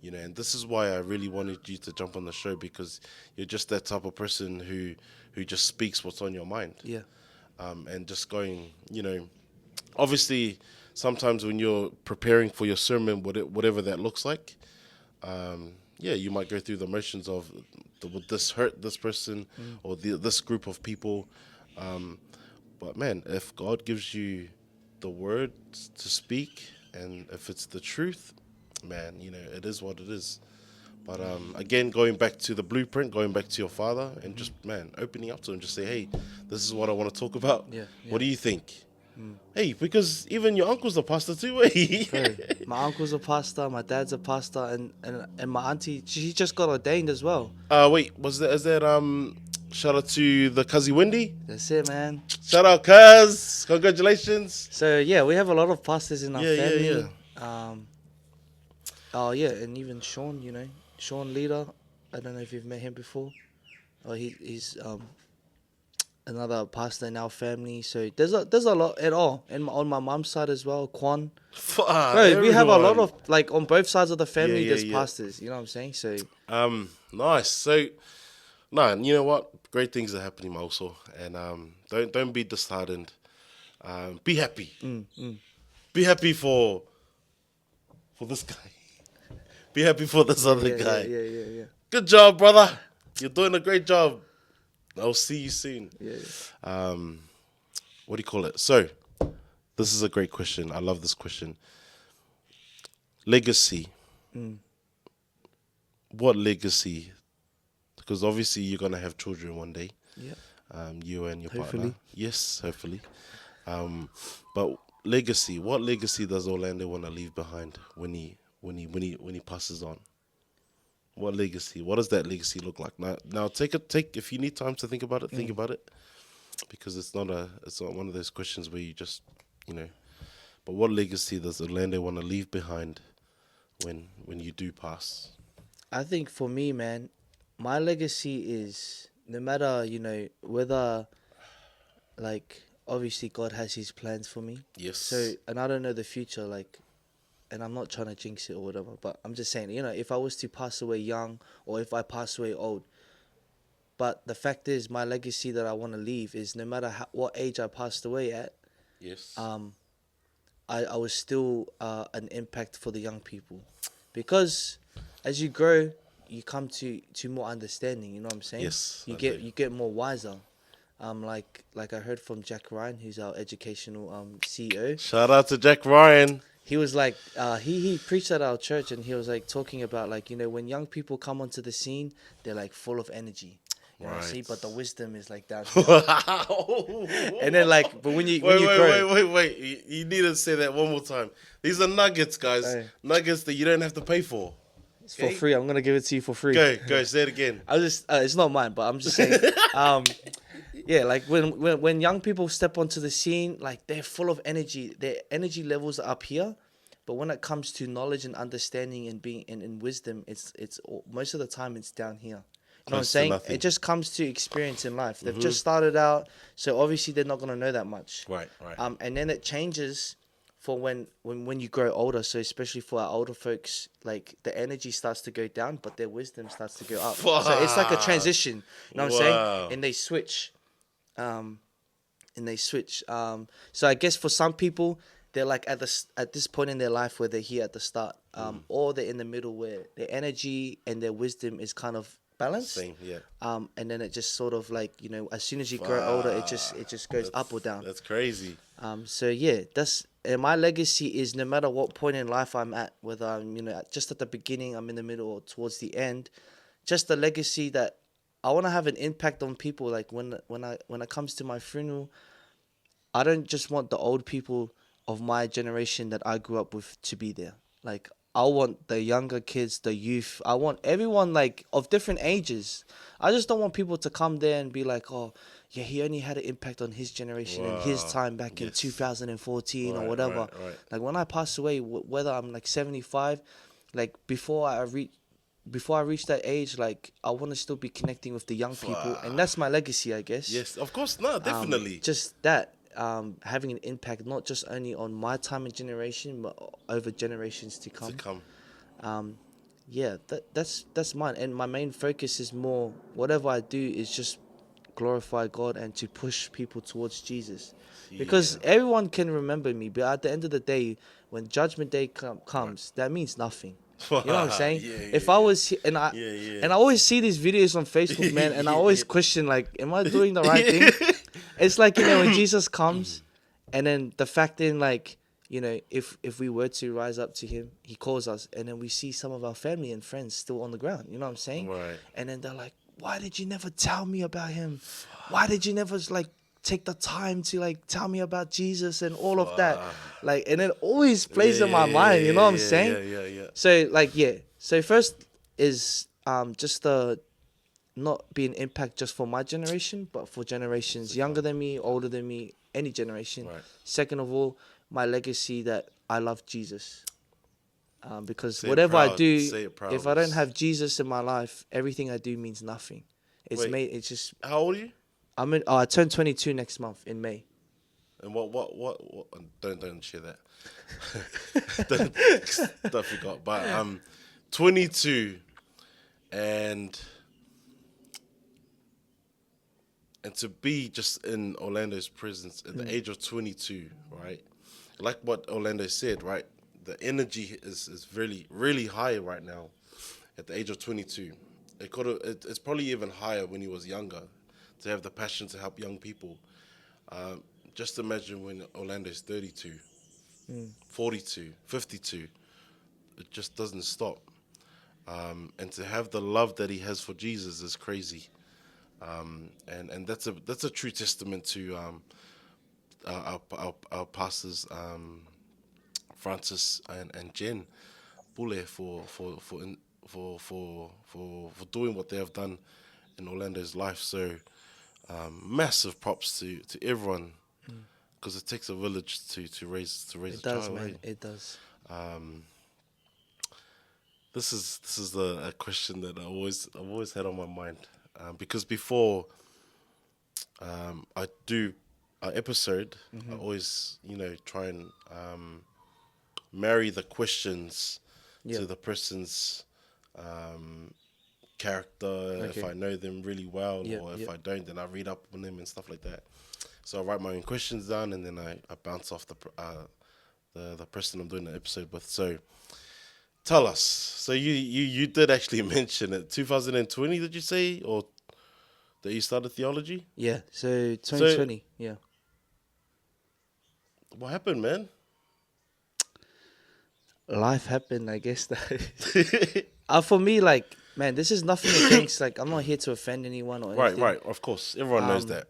and this is why I really wanted you to jump on the show, because you're just that type of person who just speaks what's on your mind. Yeah. And just going, obviously, sometimes when you're preparing for your sermon, whatever that looks like, you might go through the motions of, would this hurt this person or this group of people? But man, if God gives you the words to speak, and if it's the truth, man, it is what it is. But again, going back to the blueprint, going back to your father, and just opening up to him, just say, hey, this is what I want to talk about. Yeah, What do yeah. you think? Hey, because even your uncle's a pastor too. Hey. Bro, my uncle's a pastor, my dad's a pastor, and my auntie, she just got ordained as well. Wait, is that shout out to the Cuzzy Wendy. That's it, man. Shout out, Cuz. Congratulations. So yeah, we have a lot of pastors in our Yeah, family. Oh yeah, and even Sean, Sean Leader. I don't know if you've met him before. Oh, he's another pastor in our family. So there's a lot at all, and on my mom's side as well. Quan, bro, we have a lot of on both sides of the family. There's pastors. You know what I'm saying? So nice. So, no, you know what? Great things are happening also, and don't be disheartened. Be happy. Be happy for this guy. Be happy for this other guy. Yeah. Good job, brother. You're doing a great job. I'll see you soon. Yeah. What do you call it? So, this is a great question. I love this question. Legacy. What legacy? Because obviously you're gonna have children one day. Yeah. You and your Hopefully. partner. Yes, hopefully. But legacy. What legacy does Orlando want to leave behind when he passes on? What legacy? What does that legacy look like? Now take if you need time to think about it, think about it, because it's not one of those questions where you just But what legacy does Orlando want to leave behind when you do pass? I think for me, man, my legacy is no matter whether obviously God has His plans for me. Yes. So and I don't know the future and I'm not trying to jinx it or whatever, but I'm just saying, if I was to pass away young or if I pass away old, but the fact is, my legacy that I want to leave is no matter what age I passed away at, Yes. I was still an impact for the young people, because as you grow, you come to more understanding. You know what I'm saying? Yes. You get more wiser. Like I heard from Jack Ryan, who's our educational CEO. Shout out to Jack Ryan. He was like, he preached at our church, and he was like talking about when young people come onto the scene, they're like full of energy. You know, see, but the wisdom is like down here. And then but when you grow, wait, you need to say that one more time. These are nuggets, guys. Hey. Nuggets that you don't have to pay for. it's for free. I'm gonna give it to you for free. Go, say it again. I just it's not mine, but I'm just saying. Yeah, like when young people step onto the scene, they're full of energy. Their energy levels are up here, but when it comes to knowledge and understanding and being in wisdom, it's most of the time it's down here. You know what I'm saying? Nothing. It just comes to experience in life. They've just started out, so obviously they're not gonna know that much. Right. And then it changes for when you grow older. So especially for our older folks, the energy starts to go down, but their wisdom starts to go up. Wow. So it's like a transition. You know what I'm Wow. saying? And they switch. So I guess for some people, they're at this point in their life where they're here at the start, or they're in the middle where their energy and their wisdom is kind of balanced. Same, yeah. And then it just sort of as soon as you grow older, it just goes up or down. That's crazy. So yeah, and my legacy is no matter what point in life I'm at, whether I'm just at the beginning, I'm in the middle, or towards the end, just the legacy that I want to have an impact on people. Like when it comes to my funeral, I don't just want the old people of my generation that I grew up with to be there. I want the younger kids, the youth. I want everyone of different ages. I just don't want people to come there and be like, oh, yeah, he only had an impact on his generation and his time back in 2014 or whatever. Right. When I pass away, whether I'm 75, before I reach that age, I want to still be connecting with the young people, and that's my legacy, I guess. Yes, of course. No, definitely. Just that. Having an impact not just only on my time and generation, but over generations to come. Yeah, that's mine. And my main focus is more, whatever I do is just glorify God and to push people towards Jesus. Because everyone can remember me, but at the end of the day, when Judgment Day comes, that means nothing. You know what I'm saying? If I was and I always see these videos on Facebook, man, and I always question am I doing the right thing? It's when Jesus comes, and then the fact in if we were to rise up to him, he calls us, and then we see some of our family and friends still on the ground. You know what I'm saying? Right. And then they're like, "Why did you never tell me about him? Why did you never like take the time to like tell me about Jesus and all of that?" Like, and it always plays in my mind. You know what I'm saying? Yeah. So like, yeah. So first is just the not be an impact just for my generation, but for generations younger than me, older than me, any generation. Right. Second of all, my legacy that I love Jesus. Because Say it whatever I proud. do, Say it proud. if I don't have Jesus in my life, everything I do means nothing. Wait. It's just. How old are you? I turn 22 next month in May. And what don't share that. don't forgot. But 22 and to be just in Orlando's presence at the age of 22, right? Like what Orlando said, right? The energy is really, really high right now at the age of 22. It's probably even higher when he was younger, to have the passion to help young people. Just imagine when Orlando's 32, 42, 52. It just doesn't stop. And to have the love that he has for Jesus is crazy. And that's a true testament to our pastors, Francis and Jen Pule for doing what they have done in Orlando's life. So massive props to everyone, because it takes a village to raise It a does, child. man. Right? It does. This is a question that I've always had on my mind, because before I do an episode, I always try and marry the questions to the person's character, if I know them really well, or if I don't, then I read up on them and stuff like that. So I write my own questions down, and then I bounce off the person I'm doing the episode with. So tell us. So you did actually mention it. 2020, did you say, or that you started theology? Yeah. So 2020. Yeah. What happened, man? Life happened, I guess. That for me, like, man, this is nothing against. Like, I'm not here to offend anyone or anything. Right. Of course, everyone knows that.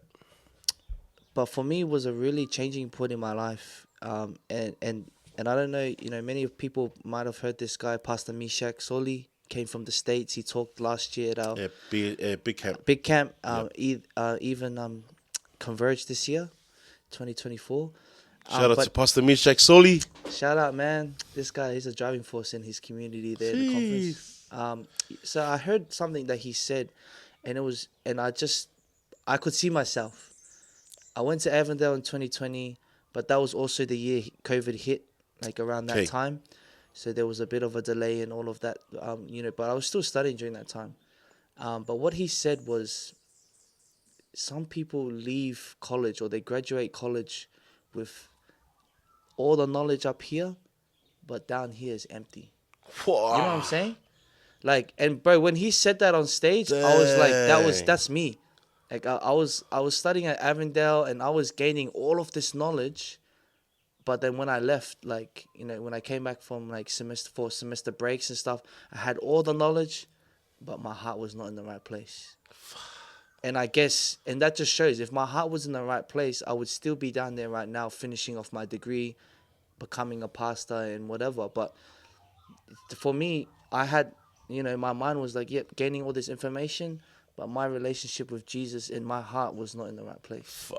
But for me, it was a really changing point in my life. And I don't know, many people might have heard this guy, Pastor Mishak Soli, came from the States. He talked last year at our Big camp. big camp. Even Converge this year, 2024. Shout out to Pastor Mishak Soli. Shout out, man. This guy, he's a driving force in his community there at the conference. So I heard something that he said, and I could see myself. I went to Avondale in 2020, but that was also the year COVID hit, like around that time. So there was a bit of a delay and all of that, but I was still studying during that time. But what he said was, some people leave college or they graduate college with all the knowledge up here, but down here is empty. Wow. You know what I'm saying? Like, and bro, when he said that on stage, I was like, that's me. Like, I was studying at Avondale and I was gaining all of this knowledge, but then when I left, like, when I came back from like semester breaks and stuff, I had all the knowledge, but my heart was not in the right place. And I guess, and that just shows, if my heart was in the right place, I would still be down there right now, finishing off my degree, becoming a pastor and whatever. But for me, I had, my mind was like, yep, gaining all this information, but my relationship with Jesus in my heart was not in the right place.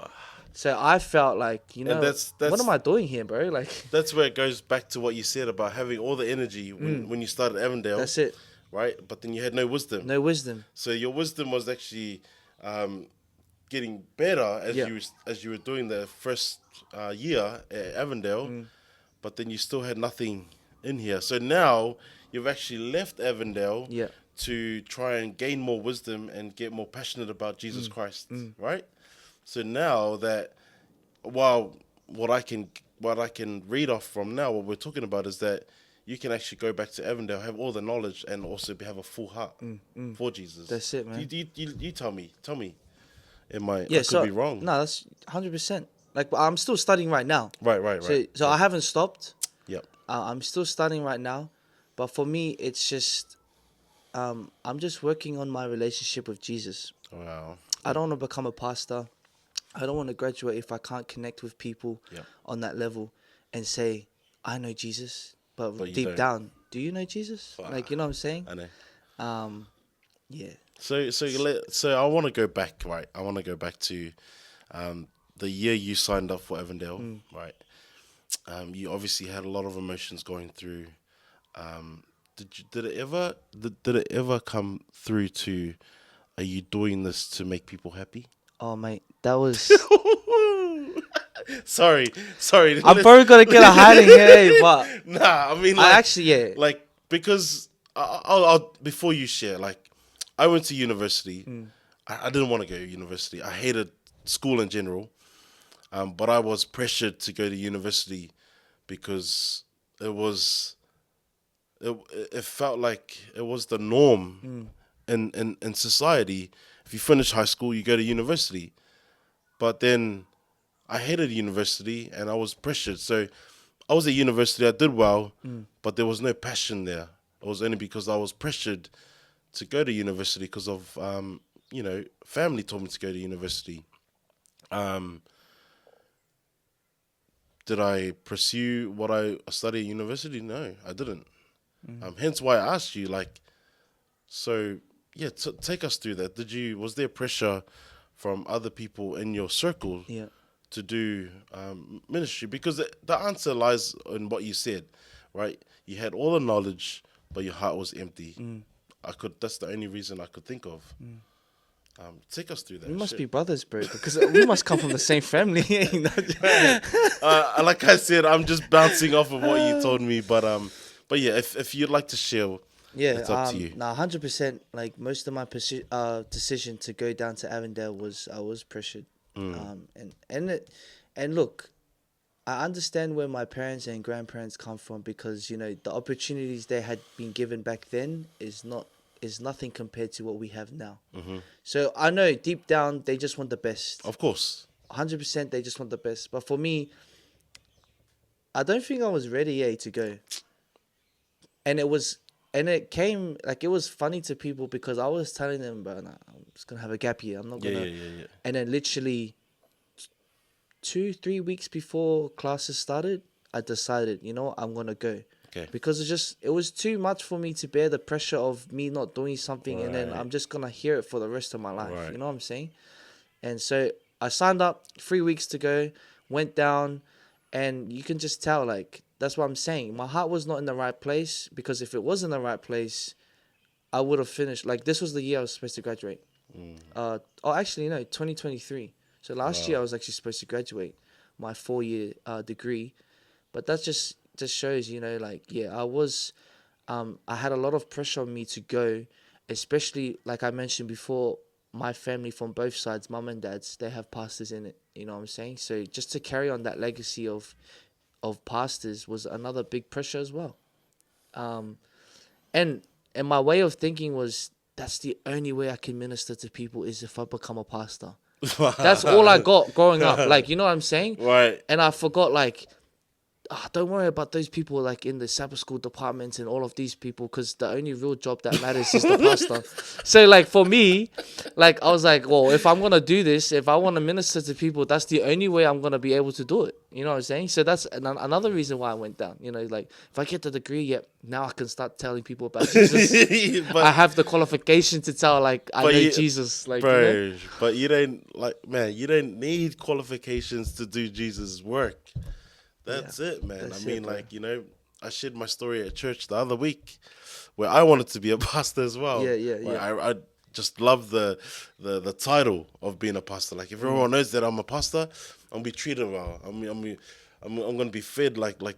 So I felt like, that's what am I doing here, bro? Like, that's where it goes back to what you said about having all the energy when you started Avondale. That's it. Right? But then you had no wisdom. No wisdom. So your wisdom was actually getting better as you were doing the first year at Avondale, but then you still had nothing in here. So now you've actually left Avondale to try and gain more wisdom and get more passionate about Jesus Christ, right? So now that, what I can read off from now, what we're talking about is that you can actually go back to Avondale, have all the knowledge, and also have a full heart for Jesus. That's it, man. You tell me. I could be wrong. No, that's 100%. Like I'm still studying right now. Right. So I haven't stopped. Yep. I'm still studying right now, but for me, it's just I'm just working on my relationship with Jesus. Wow. I don't want to become a pastor. I don't want to graduate if I can't connect with people Yep. on that level and say, I know Jesus. But But you deep don't. down, do you know Jesus? Ah, Like, you know what I'm saying? I know. Um, yeah. So I want to go back, right? I want to go back to um, the year you signed up for Avondale, right? You obviously had a lot of emotions going through. Did it ever come through to, are you doing this to make people happy? Oh, mate, that was. sorry. I'm probably gonna get a hiding here, but Nah, I mean, I like, actually, yeah. because I'll before you share, like, I went to university. I didn't want to go to university. I hated school in general, but I was pressured to go to university because it was it, it felt like it was the norm in society. If you finish high school, you go to university. But then I hated university and I was pressured. So I was at university, I did well, but there was no passion there. It was only because I was pressured to go to university because of, family told me to go to university. Um, did I pursue what I studied at university? No, I didn't. Hence why I asked you, like, so yeah, take us through that. Was there pressure from other people in your circle Yeah. to do ministry? Because the answer lies in what you said, right? You had all the knowledge, but your heart was empty. That's the only reason I could think of. Take us through that. We must shit. be brothers, bro, because we must come from the same family. You know? Like I said, I'm just bouncing off of what you told me, but yeah, if you'd like to share, Yeah, it's up to you. 100%. Like most of my decision to go down to Avondale was I was pressured, and look, I understand where my parents and grandparents come from because the opportunities they had been given back then is nothing compared to what we have now. So I know deep down they just want the best. Of course. 100% they just want the best. But for me, I don't think I was ready to go. And it came like it was funny to people because I was telling them, bro, nah, I'm just gonna have a gap year. I'm not gonna. Yeah. And then literally 2-3 weeks before classes started, I decided, I'm gonna go. Okay. Because it was too much for me to bear the pressure of me not doing something, and then Right. I'm just gonna hear it for the rest of my life. Right. You know what I'm saying? And so I signed up, 3 weeks to go, went down, and you can just tell, like, that's what I'm saying. My heart was not in the right place because if it was in the right place, I would have finished. Like, this was the year I was supposed to graduate. Actually, no, 2023. So last year I was actually supposed to graduate my 4-year degree. But that just shows, I had a lot of pressure on me to go, especially, like I mentioned before, my family from both sides, mum and dad's, they have pastors in it. You know what I'm saying? So just to carry on that legacy of pastors was another big pressure as well. And my way of thinking was that's the only way I can minister to people is if I become a pastor. That's all I got growing up. Like, you know what I'm saying? Right. And I forgot, like, don't worry about those people like in the Sabbath school department and all of these people because the only real job that matters is the pastor. So like for me, like I was like, well, if I'm gonna do this, if I want to minister to people, that's the only way I'm gonna be able to do it. You know what I'm saying? So that's another reason why I went down. Like if I get the degree, now I can start telling people about Jesus. I have the qualification to tell, like I know Jesus, like bro. But you don't you don't need qualifications to do Jesus' work. That's it, man. That's I mean, it, I shared my story at church the other week where I wanted to be a pastor as well. Yeah. I just love the title of being a pastor. Like, if everyone knows that I'm a pastor, I'm gonna be treated well. I'm gonna be fed like a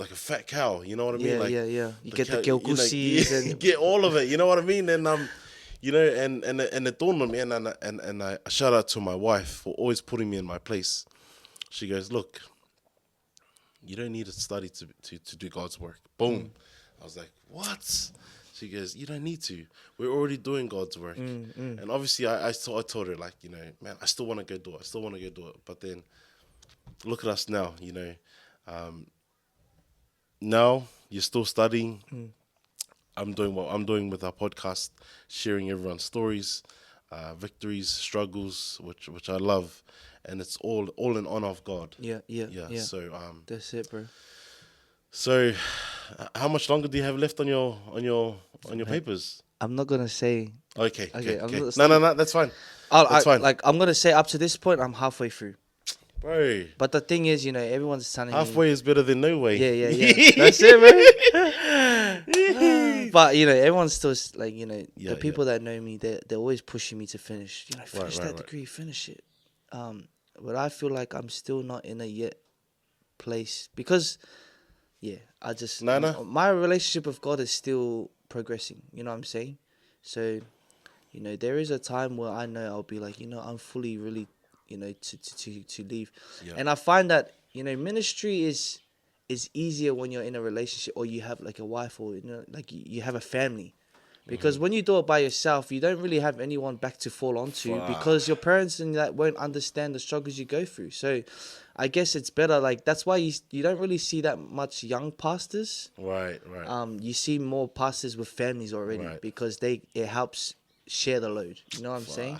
fat cow. You know what I mean? Yeah. You get the gilgusis and you get all of it. You know what I mean? And and it dawned on me, and I shout out to my wife for always putting me in my place. She goes, look, you don't need to study to do God's work. Boom. I was like, what? She goes, you don't need to. We're already doing God's work. And obviously I told her, like, man, I still want to go do it. But then look at us now. Um, now you're still studying. I'm doing what I'm doing with our podcast, sharing everyone's stories, victories, struggles, which I love, and it's all in honor of God. Yeah, yeah, Yeah. yeah. That's it, bro. So how much longer do you have left on your Man, papers? I'm not gonna say. Okay, okay, Okay, I'm okay. not. No, that's fine. That's fine, Like I'm gonna say up to this point, I'm halfway through. bro. But the thing is, everyone's telling me. Halfway is better than no way. Yeah, yeah, yeah. That's it, bro. But everyone's still like Yeah, the people that know me, they're always pushing me to finish. Finish that right. degree, finish it. But I feel like I'm still not in a yet place because I just Nana. my relationship with God is still progressing. You know what I'm saying? So there is a time where I know I'll be like, I'm fully really, to leave. Yeah. And I find that, ministry is easier when you're in a relationship or you have like a wife or, like you have a family. Because when you do it by yourself, you don't really have anyone back to fall onto because your parents and that won't understand the struggles you go through. So I guess it's better. Like, that's why you don't really see that much young pastors. Right. You see more pastors with families already Right. because it helps share the load. You know what I'm saying?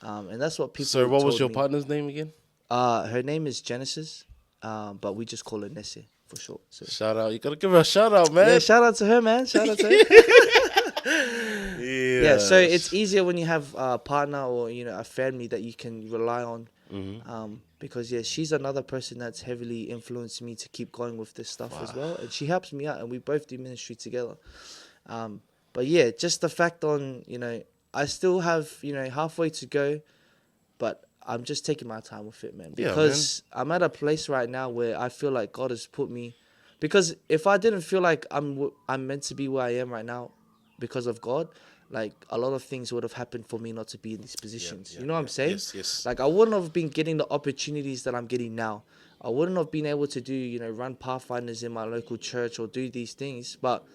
And that's what people So what was told your me. partner's name again? Her name is Genesis, but we just call her Nessie for short. So Shout out. You gotta give her a shout out, man. yeah, shout out to her, man. Shout out to her. Yeah, so it's easier when you have a partner or a family that you can rely on. Because she's another person that's heavily influenced me to keep going with this stuff as well, and she helps me out, and we both do ministry together. But yeah, just the fact on I still have halfway to go, but I'm just taking my time with it, man. Because I'm at a place right now where I feel like God has put me. Because if I didn't feel like I'm meant to be where I am right now, because of God, like a lot of things would have happened for me not to be in these positions. You know what I'm saying? Yes. Like I wouldn't have been getting the opportunities that I'm getting now. I wouldn't have been able to do run pathfinders in my local church or do these things. But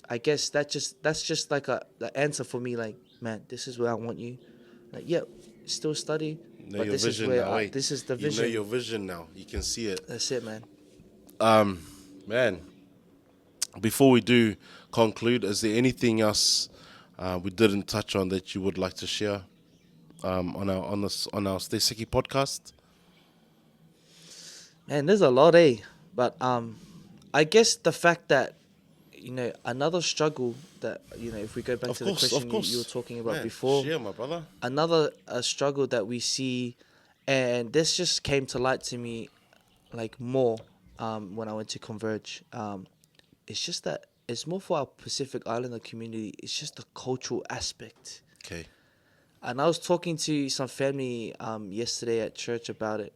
I guess that's just like the answer for me. Like, man, this is where I want you. Like, yeah, still study, Know but your this is vision where now, eh? this is the You know vision. your vision now. You can see it. That's it, man. Man. Before we do conclude, is there anything else we didn't touch on that you would like to share on our Stay Sicky podcast? Man, there's a lot, eh? But I guess the fact that another struggle that if we go back Of to the course, question of course. you were talking about Man, before, share, my brother. another struggle that we see, and this just came to light to me like more when I went to Converge. It's just that it's more for our Pacific Islander community. It's just the cultural aspect. Okay. And I was talking to some family yesterday at church about it.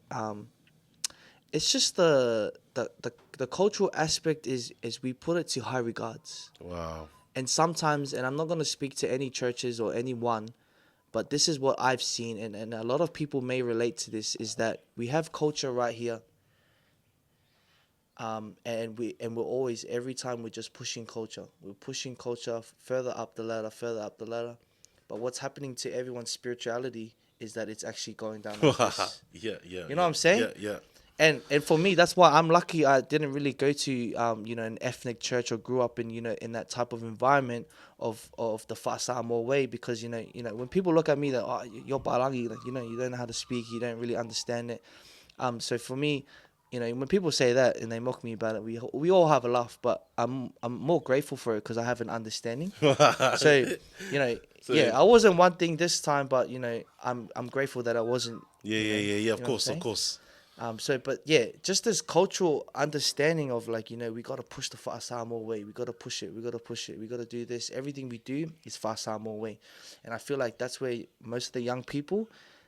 It's just the cultural aspect is we put it to high regards. Wow. And sometimes, and I'm not going to speak to any churches or anyone, but this is what I've seen, and a lot of people may relate to this, is that we have culture right here. And we're always, every time we're just pushing culture. We're pushing culture further up the ladder, further up the ladder. But what's happening to everyone's spirituality is that it's actually going down like this. Yeah. You know what I'm saying? Yeah. And for me, that's why I'm lucky I didn't really go to an ethnic church or grew up in in that type of environment of the Fa Samoa way, because when people look at me that you're Barangi, like you don't know how to speak, you don't really understand it. So for me, when people say that and they mock me about it, we all have a laugh, but I'm more grateful for it because I have an understanding. So I wasn't one thing this time, but I'm grateful that I wasn't. Yeah. Of course. But yeah, just this cultural understanding of like, we got to push the Fa Samoa way. We got to push it. We got to push it. We got to do this. Everything we do is Fa Samoa way. And I feel like that's where most of the young people,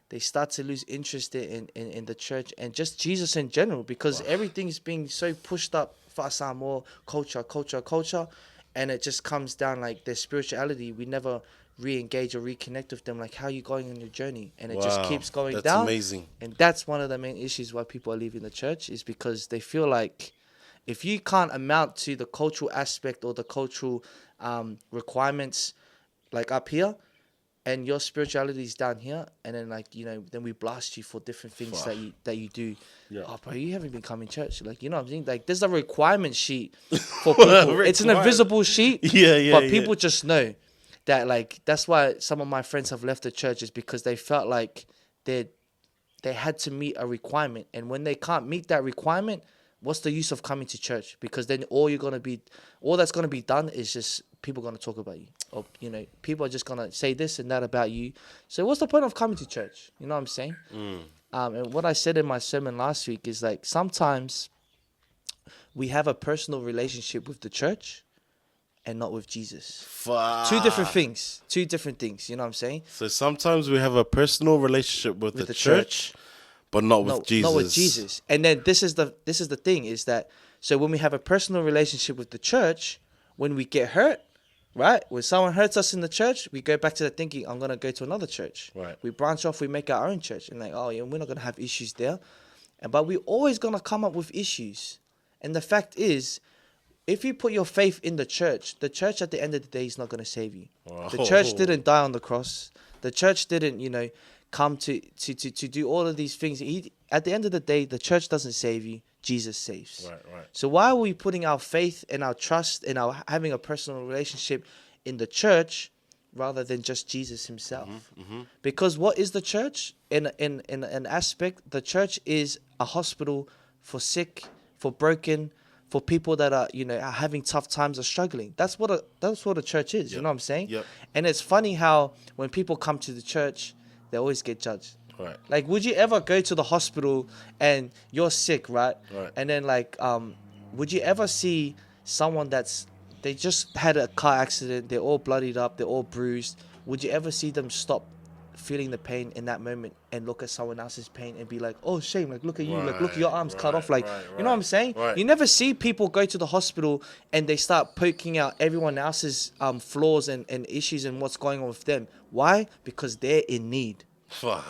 they start to lose interest in the church and just Jesus in general, because everything's being so pushed up, Fa Samoa, culture. And it just comes down like their spirituality. We never re-engage or reconnect with them, like how you going on your journey, and it just keeps going that's down. Amazing. And that's one of the main issues why people are leaving the church, is because they feel like if you can't amount to the cultural aspect or the cultural requirements like up here, and your spirituality is down here, and then like then we blast you for different things that you do. Yeah. Oh, bro, you haven't been coming to church. Like, you know what I'm saying? Like, there's a requirement sheet for people. It's an invisible sheet. But people just know that, like, that's why some of my friends have left the church, is because they felt like they had to meet a requirement, and when they can't meet that requirement, what's the use of coming to church? Because then all that's gonna be done is just people gonna talk about you, or people are just gonna say this and that about you. So what's the point of coming to church? You know what I'm saying? And what I said in my sermon last week is, like, sometimes we have a personal relationship with the church and not with Jesus. Two different things. Two different things. You know what I'm saying? So sometimes we have a personal relationship with the church, but not with Jesus. Not with Jesus. And then this is the thing, is that, so when we have a personal relationship with the church, when we get hurt, right? When someone hurts us in the church, we go back to the thinking, I'm going to go to another church. Right. We branch off, we make our own church. And like, oh yeah, we're not going to have issues there. But we're always going to come up with issues. And the fact is, if you put your faith in the church at the end of the day is not going to save you. Wow. The church didn't die on the cross. The church didn't, come to do all of these things. At the end of the day, the church doesn't save you. Jesus saves. Right. So why are we putting our faith and our trust and our having a personal relationship in the church rather than just Jesus himself? Because what is the church? In an aspect, the church is a hospital for sick, for broken, for people that are are having tough times or struggling. That's what a church is. You know what I'm saying? Yep. And it's funny how when people come to the church, they always get judged. Right. Like, would you ever go to the hospital and you're sick, right? Right. And then would you ever see someone they just had a car accident, they're all bloodied up, they're all bruised? Would you ever see them stop feeling the pain in that moment and look at someone else's pain and be like, oh, shame, like, look at you, like, look at your arms cut off, like, you know what I'm saying? Right. You never see people go to the hospital and they start poking out everyone else's flaws and issues and what's going on with them. Why? Because they're in need. So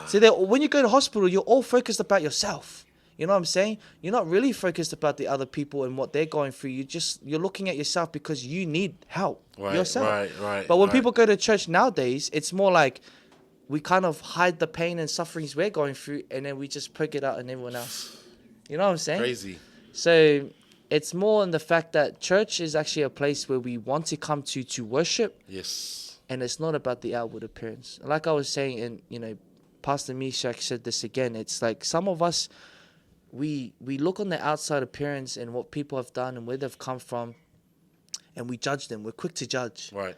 when you go to hospital, you're all focused about yourself. You know what I'm saying? You're not really focused about the other people and what they're going through. You're looking at yourself because you need help yourself. Right. But when people go to church nowadays, it's more like we kind of hide the pain and sufferings we're going through, and then we just poke it out on everyone else. You know what I'm saying? Crazy. So it's more in the fact that church is actually a place where we want to come to worship. Yes. And it's not about the outward appearance. Like I was saying, and Pastor Meshach said this again. It's like some of us, we look on the outside appearance and what people have done and where they've come from, and we judge them. We're quick to judge. Right.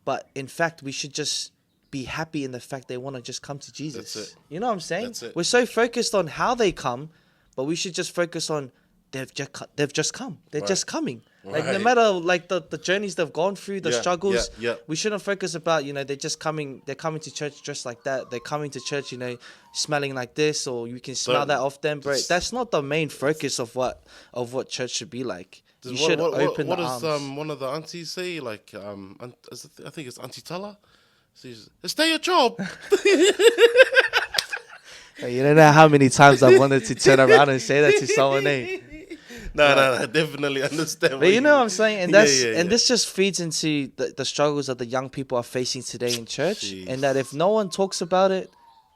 But in fact, we should just be happy in the fact they want to just come to Jesus. That's it. You know what I'm saying? That's it. We're so focused on how they come, but we should just focus on they've just come. They're just coming. Like, no matter like the journeys they've gone through, the struggles, we shouldn't focus about, they're just coming, they're coming to church dressed like that. They're coming to church, smelling like this, or you can smell that off them, bro. That's not the main focus of what church should be like. You should open the arms. What does one of the aunties say? Like, I think it's Auntie Tala. Says, "Stay your job." You don't know how many times I wanted to turn around and say that to someone, eh? No, I definitely understand. But you know what I'm saying? And and this just feeds into the struggles that the young people are facing today in church. Jeez. And that if no one talks about it,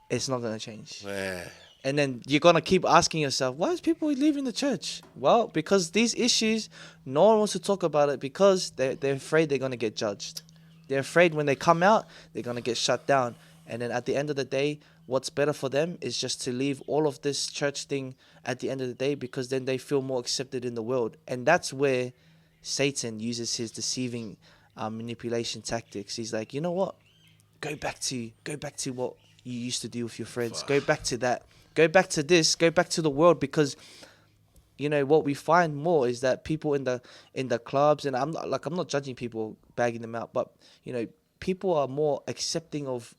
it's not going to change. Man. And then you're going to keep asking yourself, why is people leaving the church? Well, because these issues, no one wants to talk about it because they're afraid they're going to get judged. They're afraid when they come out, they're going to get shut down. And then at the end of the day, what's better for them is just to leave all of this church thing at the end of the day, because then they feel more accepted in the world. And that's where Satan uses his deceiving manipulation tactics. He's like, you know what? Go back to what you used to do with your friends. Go back to that. Go back to this. Go back to the world, because what we find more is that people in the clubs, and I'm not judging people, bagging them out, but people are more accepting of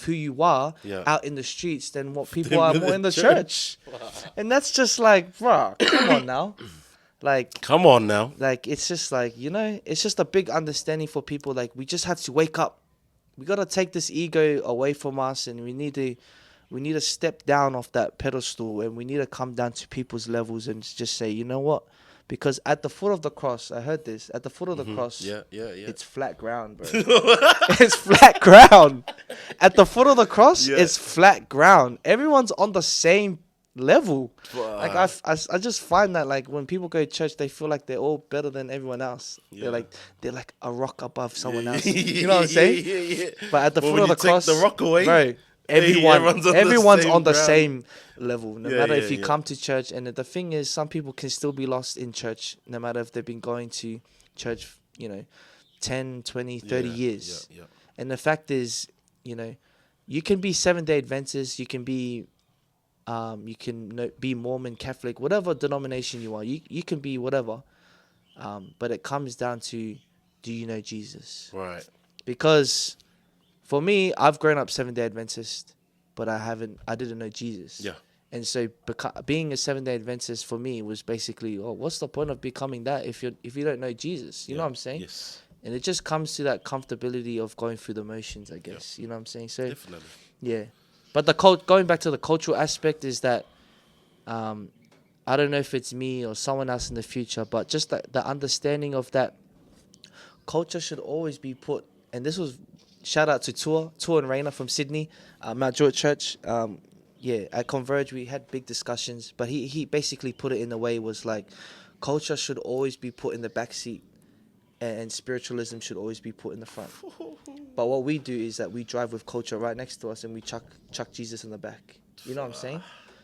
who you are out in the streets than what people are more in the church. Wow. And that's just like, bro, come on now. Come on now. Like, it's just like, it's just a big understanding for people. Like, we just have to wake up. We got to take this ego away from us, and we need to step down off that pedestal, and we need to come down to people's levels and just say, you know what? Because at the foot of the cross, I heard this. At the foot of the cross, Yeah. it's flat ground, bro. It's flat ground. At the foot of the cross, Yeah. it's flat ground. Everyone's on the same level. Like I just find that like when people go to church, they feel like they're all better than everyone else. Yeah. They're like a rock above someone else. Yeah. You know what I'm saying? Yeah. But at the foot when of the you take cross, the rock away, bro, everyone's on the ground. same level. No Yeah, matter yeah, if you yeah. come to church, and the thing is, some people can still be lost in church, no matter if they've been going to church, 10, 20, 30 Yeah, years. yeah. And the fact is, you can be Seventh-day Adventist, you can be, be Mormon, Catholic, whatever denomination you are. You can be whatever, but it comes down to, do you know Jesus? Right. Because for me, I've grown up Seventh-day Adventist, but I didn't know Jesus. Yeah. And so being a Seventh-day Adventist for me was basically, what's the point of becoming that if you don't know Jesus? You know what I'm saying? Yes. And it just comes to that comfortability of going through the motions, I guess. You know what I'm saying? So Definitely. yeah. But going back to the cultural aspect is that I don't know if it's me or someone else in the future, but just the understanding of that culture should always be put, and this was shout out to Tua and Rainer from Sydney, Mount Druitt Church. At Converge we had big discussions, but he basically put it in a way was like, culture should always be put in the back seat, and spiritualism should always be put in the front. But what we do is that we drive with culture right next to us, and we chuck Jesus in the back. You know what I'm saying?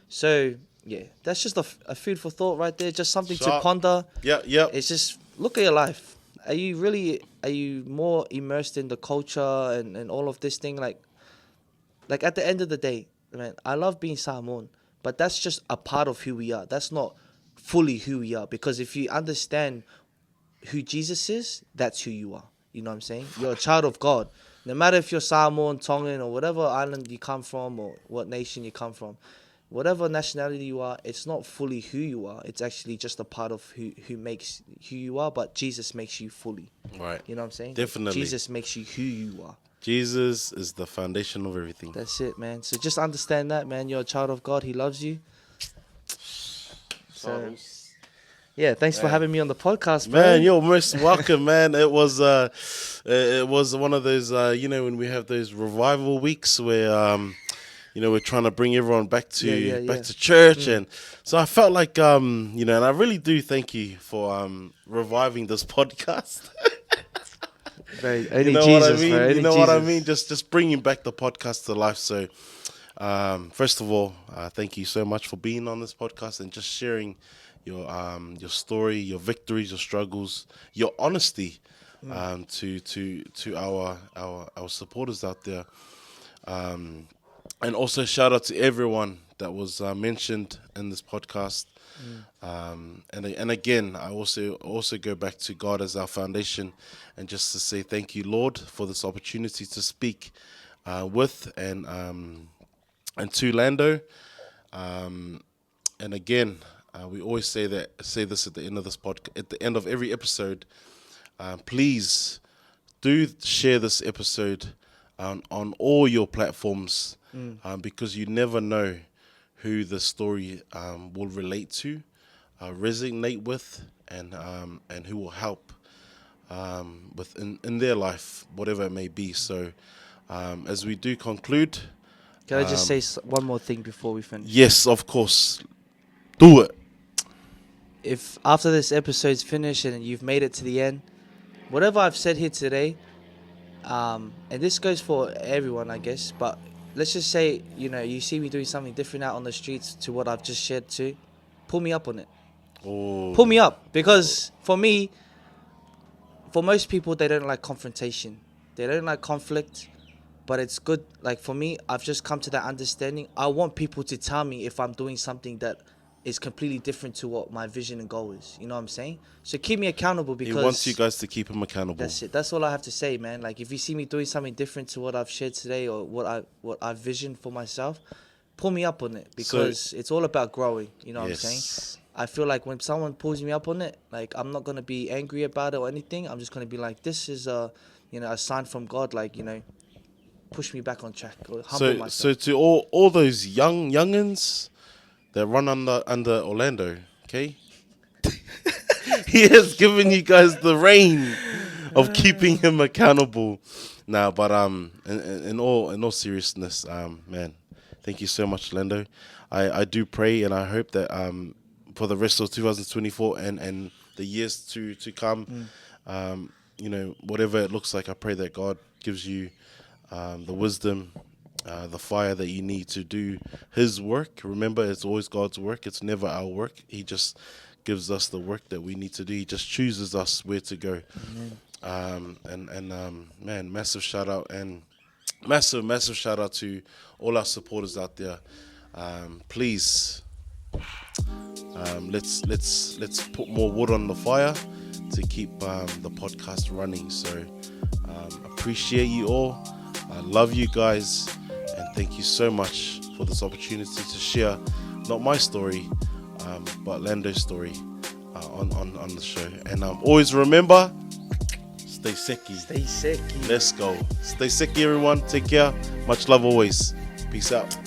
So yeah, that's just a food for thought right there. Just something to ponder. Yeah. It's just look at your life. Are you more immersed in the culture and all of this thing? Like at the end of the day, man, I love being Samoan, but that's just a part of who we are. That's not fully who we are, because if you understand who Jesus is, that's who you are. You know what I'm saying? You're a child of God. No matter if you're Samoan, Tongan, or whatever island you come from, or what nation you come from, whatever nationality you are, it's not fully who you are. It's actually just a part of who makes who you are, but Jesus makes you fully. Right. You know what I'm saying? Definitely. Jesus makes you who you are. Jesus is the foundation of everything. That's it, man. So just understand that, man. You're a child of God. He loves you. So, yeah, thanks for having me on the podcast, bro. Man, you're most welcome, man. It was one of those, when we have those revival weeks where, we're trying to bring everyone back to church, and so I felt like, and I really do thank you for reviving this podcast. Only what Jesus, I mean? bro. You know what I mean? Just bringing back the podcast to life. So, first of all, thank you so much for being on this podcast and just sharing your story, your victories, your struggles, your honesty, to our supporters out there, and also shout out to everyone that was mentioned in this podcast. And again, I also go back to God as our foundation, and just to say thank you, Lord, for this opportunity to speak with and to Lando. And again, we always say this at the end of this podcast, at the end of every episode. Please do share this episode on all your platforms, because you never know who the story will relate to, resonate with, and who will help in their life, whatever it may be. So, as we do conclude, can I just say one more thing before we finish? Yes, of course. Do it. If after this episode's finished and you've made it to the end, whatever I've said here today, and this goes for everyone, I guess, but let's just say, you see me doing something different out on the streets to what I've just shared too, pull me up on it. Oh. Pull me up, because for most people, they don't like confrontation. They don't like conflict, but it's good. Like for me, I've just come to that understanding. I want people to tell me if I'm doing something that is completely different to what my vision and goal is. You know what I'm saying? So keep me accountable, because He wants you guys to keep him accountable. That's it. That's all I have to say, man. Like if you see me doing something different to what I've shared today, or what I've visioned for myself, pull me up on it, because it's all about growing. You know what I'm saying? I feel like when someone pulls me up on it, like I'm not gonna be angry about it or anything. I'm just gonna be like, this is a sign from God. Like push me back on track, or humble myself. So to all those youngins that run under Orlando, okay? He has given you guys the reign of keeping him accountable. Now, but in all seriousness, man, thank you so much, Lendo. I do pray and I hope that for the rest of 2024 and the years to come, whatever it looks like, I pray that God gives you the wisdom, the fire that you need to do His work. Remember, it's always God's work. It's never our work. He just gives us the work that we need to do. He just chooses us where to go. Man, massive shout out and massive shout out to all our supporters out there. Please, let's put more wood on the fire to keep the podcast running. So appreciate you all. I love you guys, and thank you so much for this opportunity to share not my story, but Lando's story on the show. And always remember, stay seki. Stay sick. Let's go. Stay seki, everyone. Take care. Much love always. Peace out.